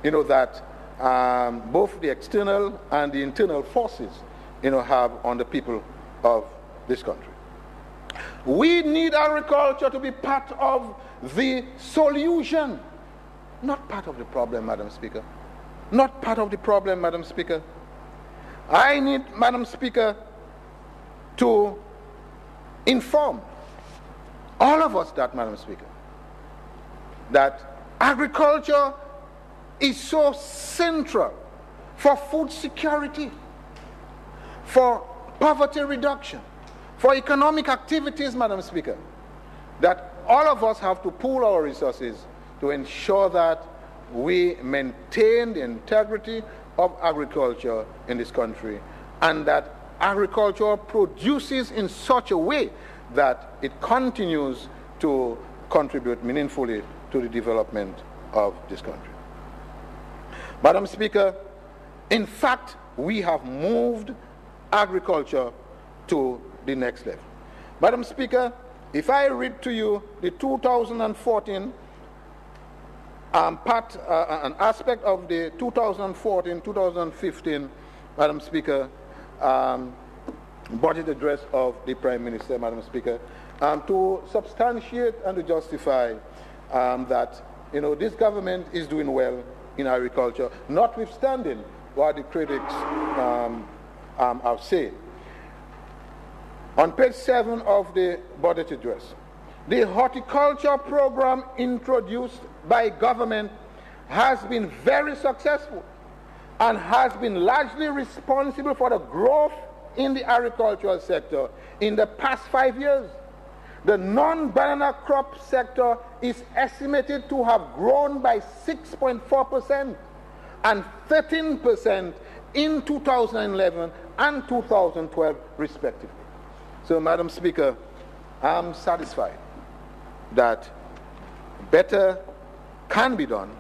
that both the external and the internal forces, have on the people of this country. We need agriculture to be part of the solution, not part of the problem, Madam Speaker. Not part of the problem, Madam Speaker. I need, Madam Speaker, to inform all of us that, Madam Speaker, that agriculture is so central for food security, for poverty reduction, for economic activities, Madam Speaker, that all of us have to pool our resources to ensure that we maintain the integrity of agriculture in this country, and that agriculture produces in such a way that it continues to contribute meaningfully to the development of this country. Madam Speaker, in fact, we have moved agriculture to the next level. Madam Speaker, if I read to you the 2014 an aspect of the 2014-2015, Madam Speaker, budget address of the Prime Minister, Madam Speaker, to substantiate and to justify that this government is doing well in agriculture, notwithstanding what the critics have said. On page 7 of the budget address, the horticulture program introduced by government has been very successful and has been largely responsible for the growth in the agricultural sector in the past 5 years. The non-banana crop sector is estimated to have grown by 6.4% and 13% in 2011 and 2012 respectively. So, Madam Speaker, I'm satisfied that better can be done,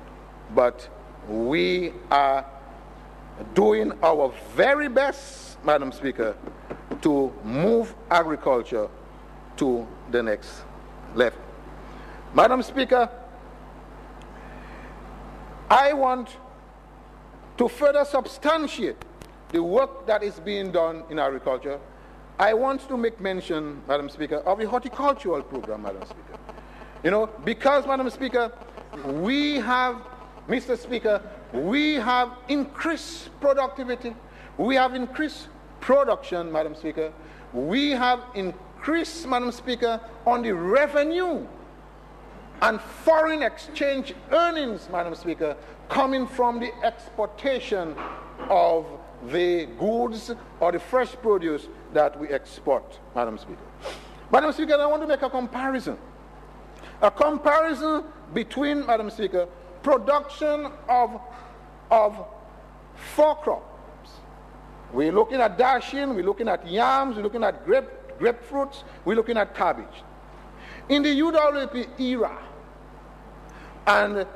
but we are doing our very best, Madam Speaker, to move agriculture to the next level. Madam Speaker, I want to further substantiate the work that is being done in agriculture. I want to make mention, Madam Speaker, of the horticultural program, Madam Speaker. Because, Madam Speaker, we have, Mr. Speaker, we have increased productivity, we have increased production, Madam Speaker, we have increased, Madam Speaker, on the revenue and foreign exchange earnings, Madam Speaker, coming from the exportation of the goods or the fresh produce that we export, Madam Speaker. Madam Speaker, I want to make a comparison between, Madam Speaker, production of four crops. We're looking at dashing, we're looking at yams, we're looking at grapefruits, we're looking at cabbage. In the UWP era, and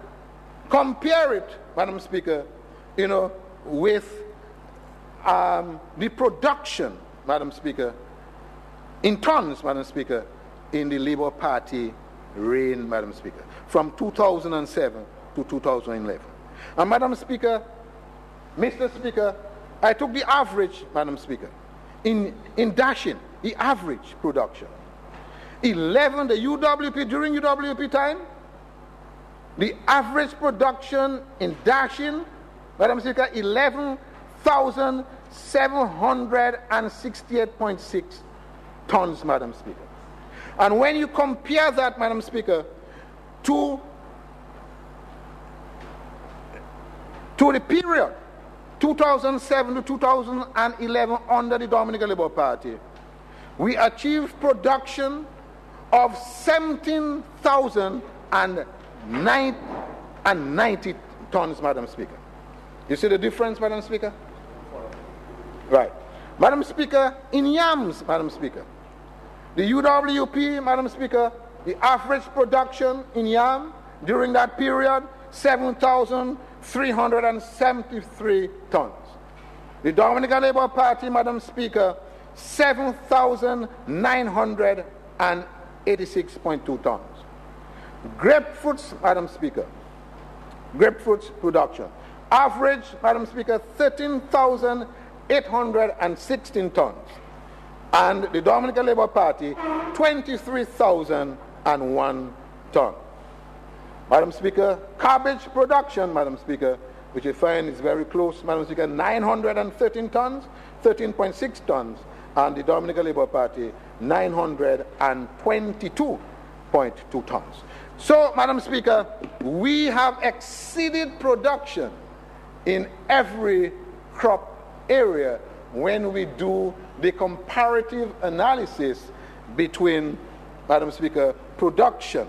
compare it, Madam Speaker, with the production, Madam Speaker, in tons, Madam Speaker, in the Labour Party reign, Madam Speaker, from 2007 to 2011. And Madam Speaker, Mr. Speaker, I took the average, Madam Speaker, in dashing, the average production. 11, the UWP, during UWP time, the average production in dashing, Madam Speaker, 11,768.6 tons, Madam Speaker. And when you compare that, Madam Speaker, to to the period 2007 to 2011 under the Dominica Labour Party, we achieved production of 17,090 tons, Madam Speaker. You see the difference, Madam Speaker? Right. Madam Speaker, in yams, Madam Speaker, the UWP, Madam Speaker, the average production in yam during that period, 7,373 tons. The Dominica Labour Party, Madam Speaker, 7,986.2 tons. Grapefruits, Madam Speaker, grapefruits production. Average, Madam Speaker, 13,816 tons. And the Dominica Labour Party, 23,001 tons. Madam Speaker, cabbage production, Madam Speaker, which you find is very close, Madam Speaker, 913 tons, 13.6 tons, and the Dominica Labour Party, 922.2 tons. So, Madam Speaker, we have exceeded production in every crop area when we do the comparative analysis between, Madam Speaker, production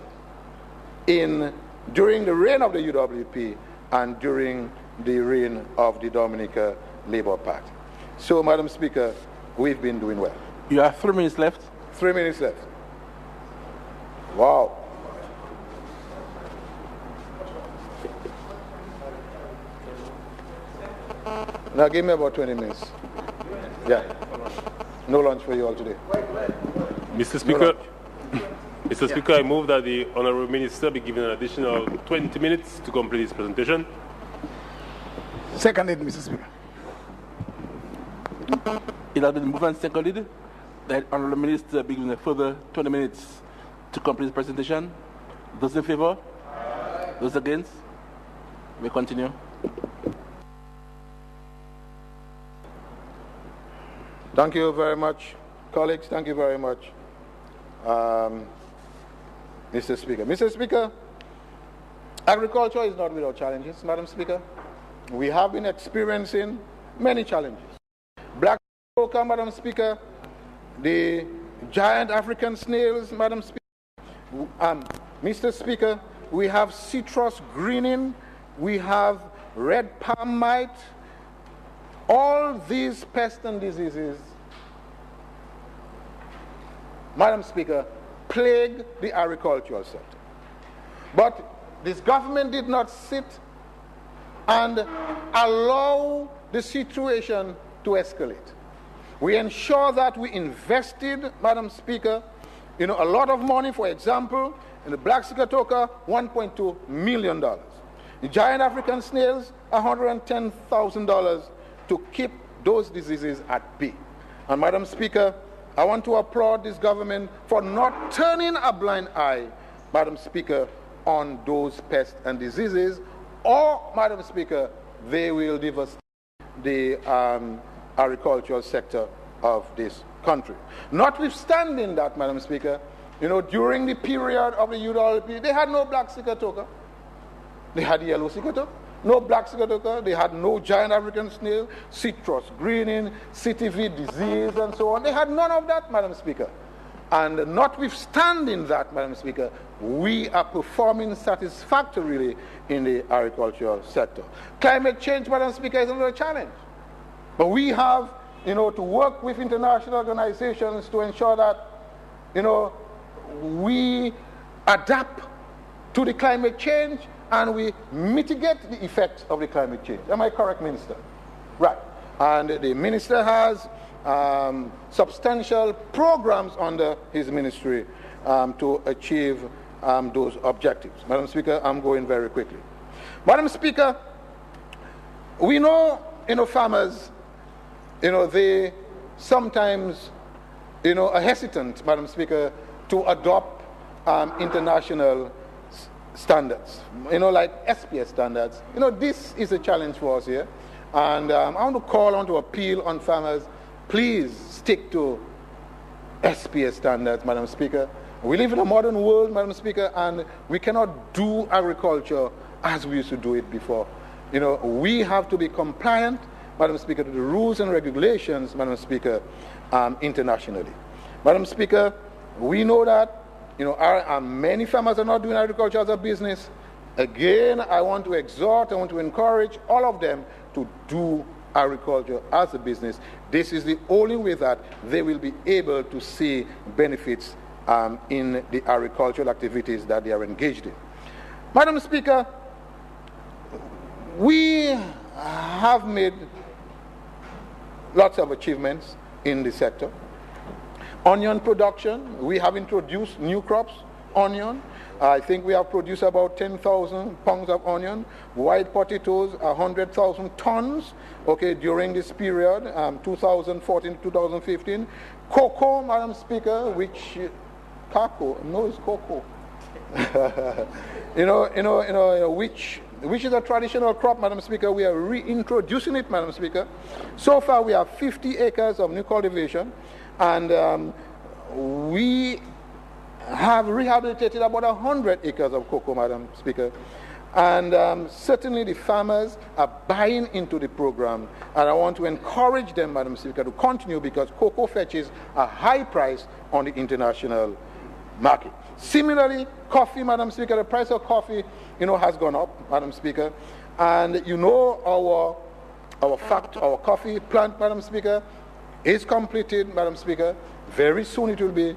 during the reign of the UWP and during the reign of the Dominica Labour Party. So, Madam Speaker, we've been doing well. You have 3 minutes left. 3 minutes left. Wow. Now give me about 20 minutes. Yeah. No lunch for you all today. Mr. Speaker, Mr. Speaker, I move that the Honourable Minister be given an additional 20 minutes to complete his presentation. Seconded, Mr. Speaker. It has been moved and seconded that Honourable Minister be given a further 20 minutes to complete his presentation. Those in favour? Those against? We continue. Thank you very much, colleagues. Thank you very much, Mr. Speaker. Mr. Speaker, agriculture is not without challenges, Madam Speaker. We have been experiencing many challenges. Black coca, Madam Speaker, the giant African snails, Madam Speaker. Mr. Speaker, we have citrus greening, we have red palm mite. All these pests and diseases, Madam Speaker, plague the agricultural sector. But this government did not sit and allow the situation to escalate. We ensure that we invested, Madam Speaker, a lot of money, for example, in the black sigatoka, $1.2 million. The giant African snails, $110,000 to keep those diseases at bay. And Madam Speaker, I want to applaud this government for not turning a blind eye, Madam Speaker, on those pests and diseases, or, Madam Speaker, they will devastate the agricultural sector of this country. Notwithstanding that, Madam Speaker, during the period of the UWP, they had no black sigatoka. They had yellow sigatoka. No black sigatoka, they had no giant African snail, citrus greening, CTV disease, and so on. They had none of that, Madam Speaker. And notwithstanding that, Madam Speaker, we are performing satisfactorily in the agricultural sector. Climate change, Madam Speaker, is another challenge. But we have, to work with international organizations to ensure that, we adapt to the climate change and we mitigate the effects of the climate change. Am I correct, Minister? Right. And the Minister has substantial programs under his ministry to achieve those objectives. Madam Speaker, I'm going very quickly. Madam Speaker, we know, farmers, they sometimes, are hesitant, Madam Speaker, to adopt international standards, like SPS standards. This is a challenge for us here. And I want to call on to appeal on farmers, please stick to SPS standards, Madam Speaker. We live in a modern world, Madam Speaker, and we cannot do agriculture as we used to do it before. we have to be compliant, Madam Speaker, to the rules and regulations, Madam Speaker, internationally. Madam Speaker, we know that many farmers are not doing agriculture as a business. Again, I want to exhort, I want to encourage all of them to do agriculture as a business. This is the only way that they will be able to see benefits in the agricultural activities that they are engaged in. Madam Speaker, we have made lots of achievements in the sector. Onion production, we have introduced new crops, onion. I think we have produced about 10,000 pounds of onion. White potatoes, 100,000 tons, during this period, 2014 to 2015. Cocoa, Madam Speaker, which, it's cocoa. Which is a traditional crop, Madam Speaker. We are reintroducing it, Madam Speaker. So far, we have 50 acres of new cultivation. And we have rehabilitated about 100 acres of cocoa, Madam Speaker. And certainly the farmers are buying into the program. And I want to encourage them, Madam Speaker, to continue because cocoa fetches a high price on the international market. Similarly, coffee, Madam Speaker, the price of coffee, has gone up, Madam Speaker. And our coffee plant, Madam Speaker, is completed, Madam Speaker. Very soon it will be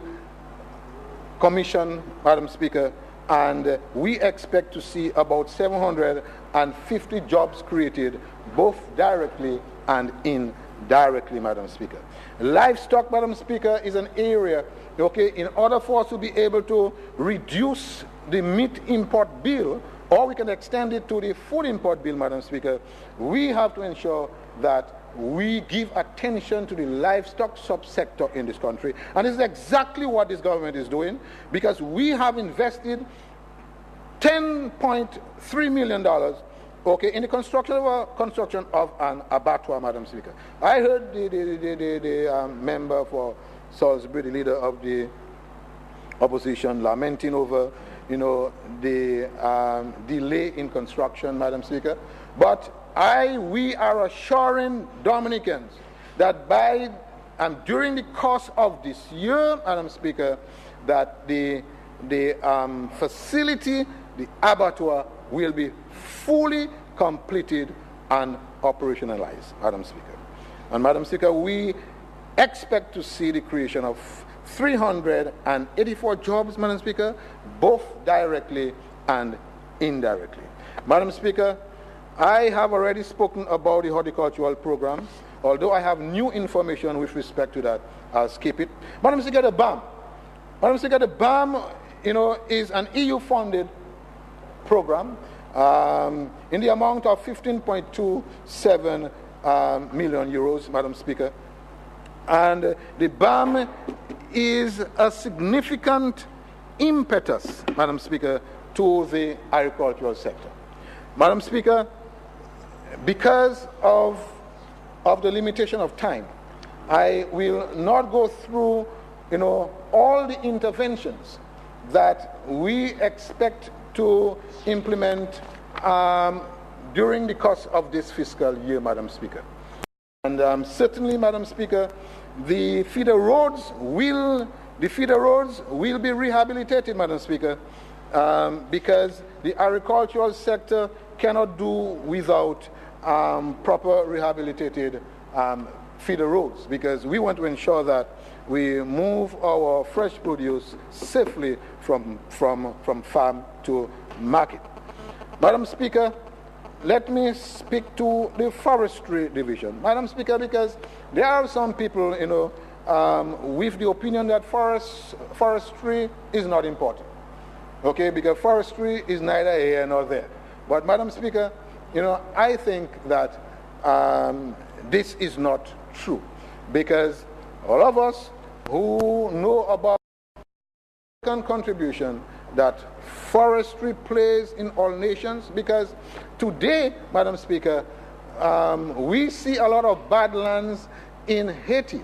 commissioned, Madam Speaker, and we expect to see about 750 jobs created, both directly and indirectly, Madam Speaker. Livestock, Madam Speaker, is an area, in order for us to be able to reduce the meat import bill, or we can extend it to the food import bill, Madam Speaker, we have to ensure that we give attention to the livestock subsector in this country. And this is exactly what this government is doing, because we have invested $10.3 million in the construction of an abattoir, Madam Speaker. I heard the member for Salisbury, the leader of the opposition, lamenting over the delay in construction, Madam Speaker. But we are assuring Dominicans that by and during the course of this year, Madam Speaker, that the facility, the abattoir, will be fully completed and operationalized, Madam Speaker. And Madam Speaker, we expect to see the creation of 384 jobs, Madam Speaker, both directly and indirectly. Madam Speaker, I have already spoken about the horticultural programs. Although I have new information with respect to that, I'll skip it. Madam Speaker, the BAM. Madam Speaker, the BAM, is an EU-funded program in the amount of 15.27 million euros, Madam Speaker. And the BAM is a significant impetus, Madam Speaker, to the agricultural sector. Madam Speaker, because of the limitation of time, I will not go through, all the interventions that we expect to implement during the course of this fiscal year, Madam Speaker. And certainly, Madam Speaker, the feeder roads will be rehabilitated, Madam Speaker, because the agricultural sector cannot do without proper rehabilitated feeder roads, because we want to ensure that we move our fresh produce safely from farm to market. Madam Speaker, let me speak to the forestry division. Madam Speaker, because there are some people, with the opinion that forestry is not important. Okay, because forestry is neither here nor there. But Madam Speaker, I think that this is not true, because all of us who know about the contribution that forestry plays in all nations, because today, Madam Speaker, we see a lot of badlands in Haiti.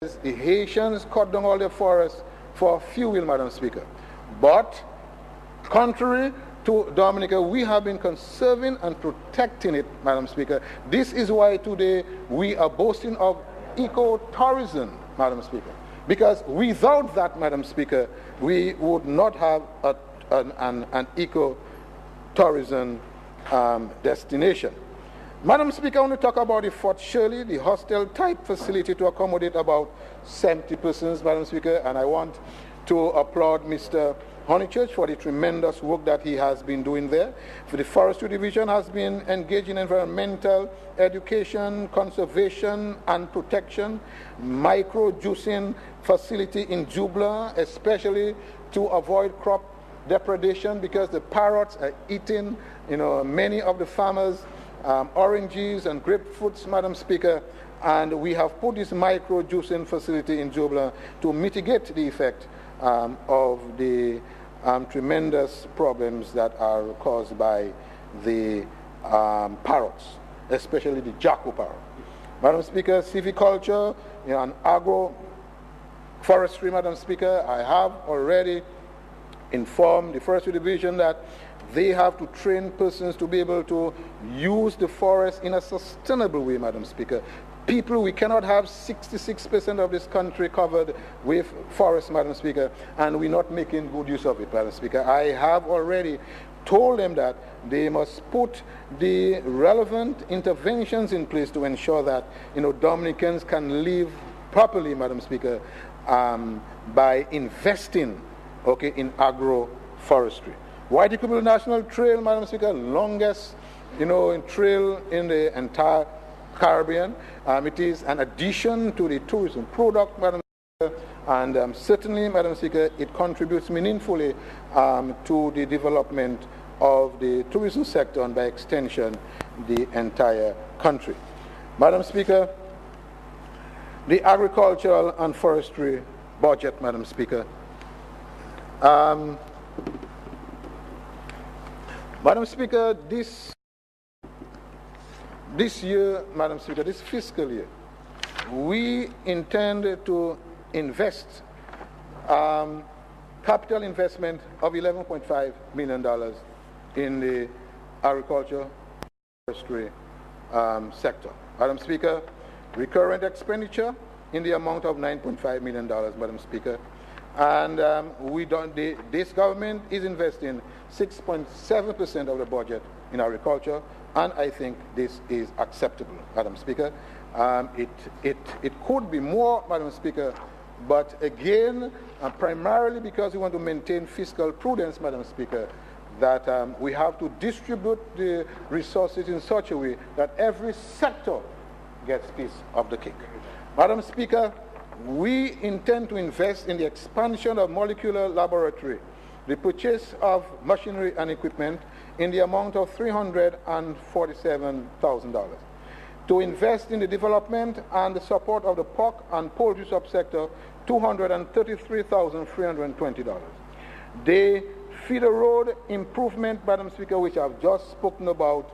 The Haitians cut down all their forests for fuel, Madam Speaker. But contrary to Dominica, we have been conserving and protecting it, Madam Speaker. This is why today we are boasting of eco-tourism, Madam Speaker. Because without that, Madam Speaker, we would not have an eco-tourism destination. Madam Speaker, I want to talk about the Fort Shirley, the hostel-type facility to accommodate about 70 persons, Madam Speaker, and I want to applaud Mr. Honeychurch for the tremendous work that he has been doing there. For the Forestry Division has been engaged in environmental education, conservation and protection, micro-juicing facility in Jubla, especially to avoid crop depredation because the parrots are eating, many of the farmers' oranges and grapefruits, Madam Speaker, and we have put this micro-juicing facility in Jubla to mitigate the effect of the tremendous problems that are caused by the parrots, especially the jackal parrot. Madam Speaker, silviculture and agro-forestry, Madam Speaker, I have already informed the Forestry Division that they have to train persons to be able to use the forest in a sustainable way, Madam Speaker. We cannot have 66% of this country covered with forest, Madam Speaker, and we're not making good use of it, Madam Speaker. I have already told them that they must put the relevant interventions in place to ensure that, Dominicans can live properly, Madam Speaker, by investing, in agroforestry. White Equitable National Trail, Madam Speaker, longest, trail in the entire Caribbean. It is an addition to the tourism product, Madam Speaker, and certainly, Madam Speaker, it contributes meaningfully to the development of the tourism sector and by extension, the entire country. Madam Speaker, the agricultural and forestry budget, Madam Speaker. Madam Speaker, this year, Madam Speaker, this fiscal year, we intend to invest capital investment of $11.5 million in the agriculture forestry sector. Madam Speaker, recurrent expenditure in the amount of $9.5 million, Madam Speaker. And this government is investing 6.7% of the budget in agriculture, and I think this is acceptable, Madam Speaker. It could be more, Madam Speaker, but again, primarily because we want to maintain fiscal prudence, Madam Speaker, that we have to distribute the resources in such a way that every sector gets a piece of the cake. Madam Speaker, we intend to invest in the expansion of molecular laboratory, the purchase of machinery and equipment in the amount of $347,000. To invest in the development and the support of the pork and poultry subsector, $233,320. The feeder road improvement, Madam Speaker, which I've just spoken about,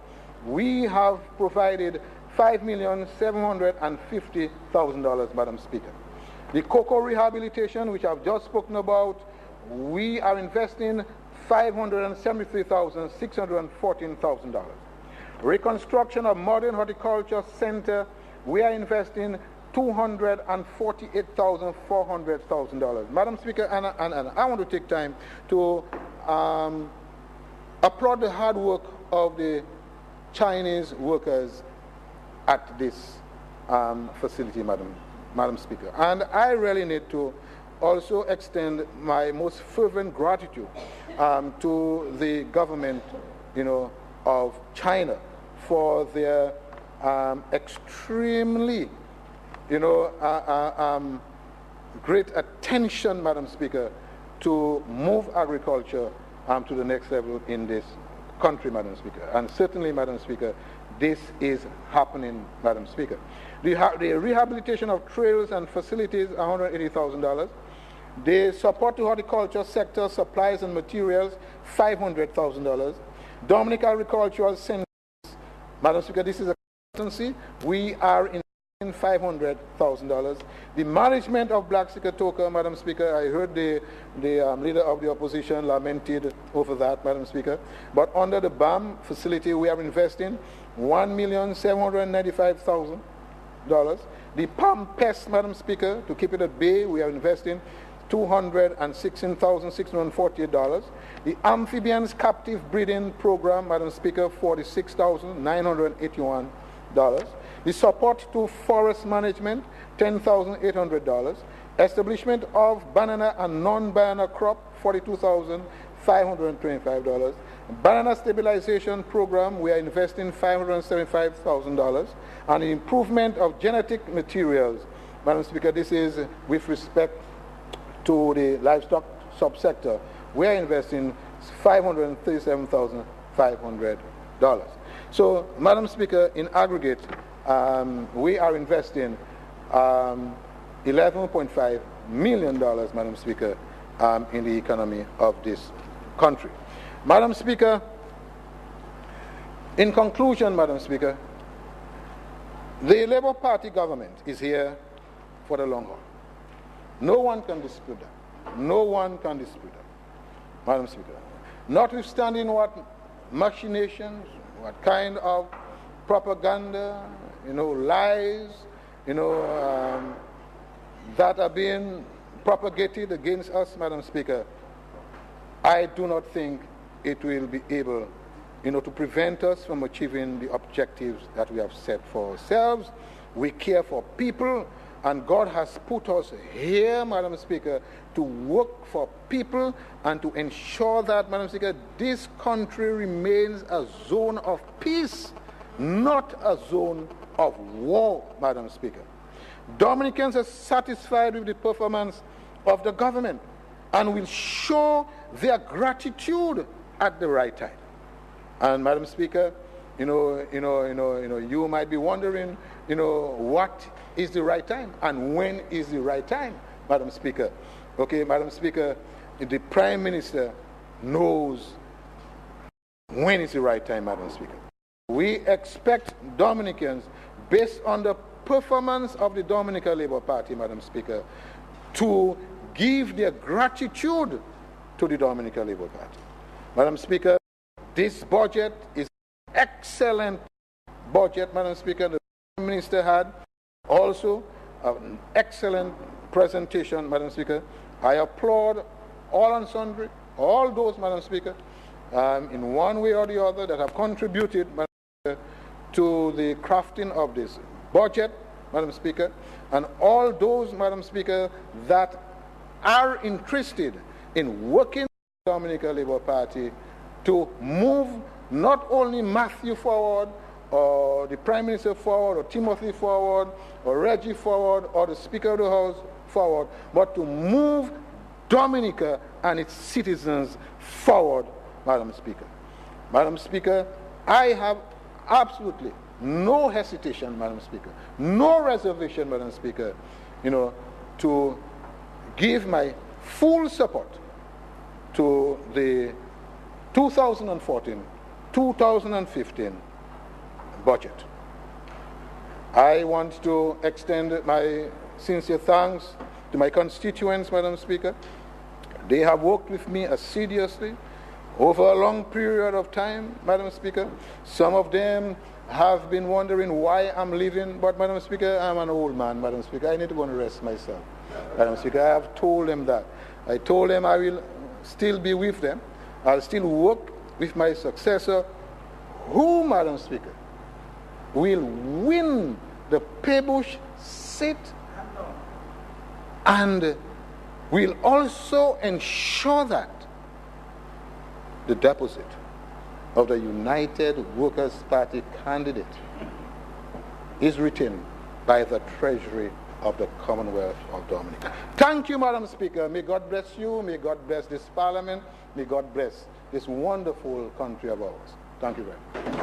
we have provided $5,750,000, Madam Speaker. The cocoa rehabilitation, which I've just spoken about, we are investing $573,614,000. Reconstruction of modern horticulture center, we are investing $248,400,000. Madam Speaker, and I want to take time to applaud the hard work of the Chinese workers at this facility, Madam Speaker. And I really need to also extend my most fervent gratitude to the government, of China for their extremely, great attention, Madam Speaker, to move agriculture to the next level in this country, Madam Speaker. And certainly, Madam Speaker, this is happening, Madam Speaker. The rehabilitation of trails and facilities, $180,000. The support to horticulture sector, supplies and materials, $500,000. Dominica Agricultural Center, Madam Speaker, this is a consultancy. We are in $500,000. The management of Black Sikatoka, Madam Speaker, I heard the leader of the opposition lamented over that, Madam Speaker. But under the BAM facility, we are investing $1,795,000. The PAM Pest, Madam Speaker, to keep it at bay, we are investing $216,648. The Amphibians Captive Breeding Program, Madam Speaker, $46,981. The support to forest management, $10,800. Establishment of banana and non-banana crop, $42,525. Banana stabilization program, we are investing $575,000. And the improvement of genetic materials, Madam Speaker, this is with respect to the livestock subsector, we are investing $537,500. So, Madam Speaker, in aggregate, we are investing $11.5 million, Madam Speaker, in the economy of this country. Madam Speaker, in conclusion, Madam Speaker, the Labour Party government is here for the long haul. No one can dispute that. No one can dispute that, Madam Speaker. Notwithstanding what machinations, what kind of propaganda, lies, that are being propagated against us, Madam Speaker, I do not think it will be able, to prevent us from achieving the objectives that we have set for ourselves. We care for people, and God has put us here, Madam Speaker, to work for people and to ensure that, Madam Speaker, this country remains a zone of peace, not a zone of war, Madam Speaker. Dominicans are satisfied with the performance of the government and will show their gratitude at the right time. And, Madam Speaker, you might be wondering, what is the right time and when is the right time, Madam Speaker. Okay, Madam Speaker, the Prime Minister knows when is the right time, Madam Speaker. We expect Dominicans, based on the performance of the Dominica Labour Party, Madam Speaker, to give their gratitude to the Dominica Labour Party. Madam Speaker, this budget is an excellent budget, Madam Speaker. The Prime Minister had also an excellent presentation, Madam Speaker. I applaud all and sundry, all those, Madam Speaker, in one way or the other that have contributed, Madam Speaker, to the crafting of this budget, Madam Speaker, and all those, Madam Speaker, that are interested in working with the Dominica Labour Party to move not only Matthew forward, or the Prime Minister forward, or Timothy forward, or Reggie forward, or the Speaker of the House forward, but to move Dominica and its citizens forward, Madam Speaker. Madam Speaker, I have absolutely no hesitation, Madam Speaker, no reservation, Madam Speaker, to give my full support to the 2014-2015 budget. I want to extend my sincere thanks to my constituents, Madam Speaker. They have worked with me assiduously over a long period of time, Madam Speaker. Some of them have been wondering why I'm leaving, but, Madam Speaker, I'm an old man, Madam Speaker. I need to go and rest myself. Madam Speaker, I have told them that. I told them I will still be with them. I'll still work with my successor, who, Madam Speaker, will win the Pebush seat and will also ensure that the deposit of the United Workers' Party candidate is retained by the Treasury of the Commonwealth of Dominica. Thank you, Madam Speaker. May God bless you. May God bless this Parliament. May God bless this wonderful country of ours. Thank you very much.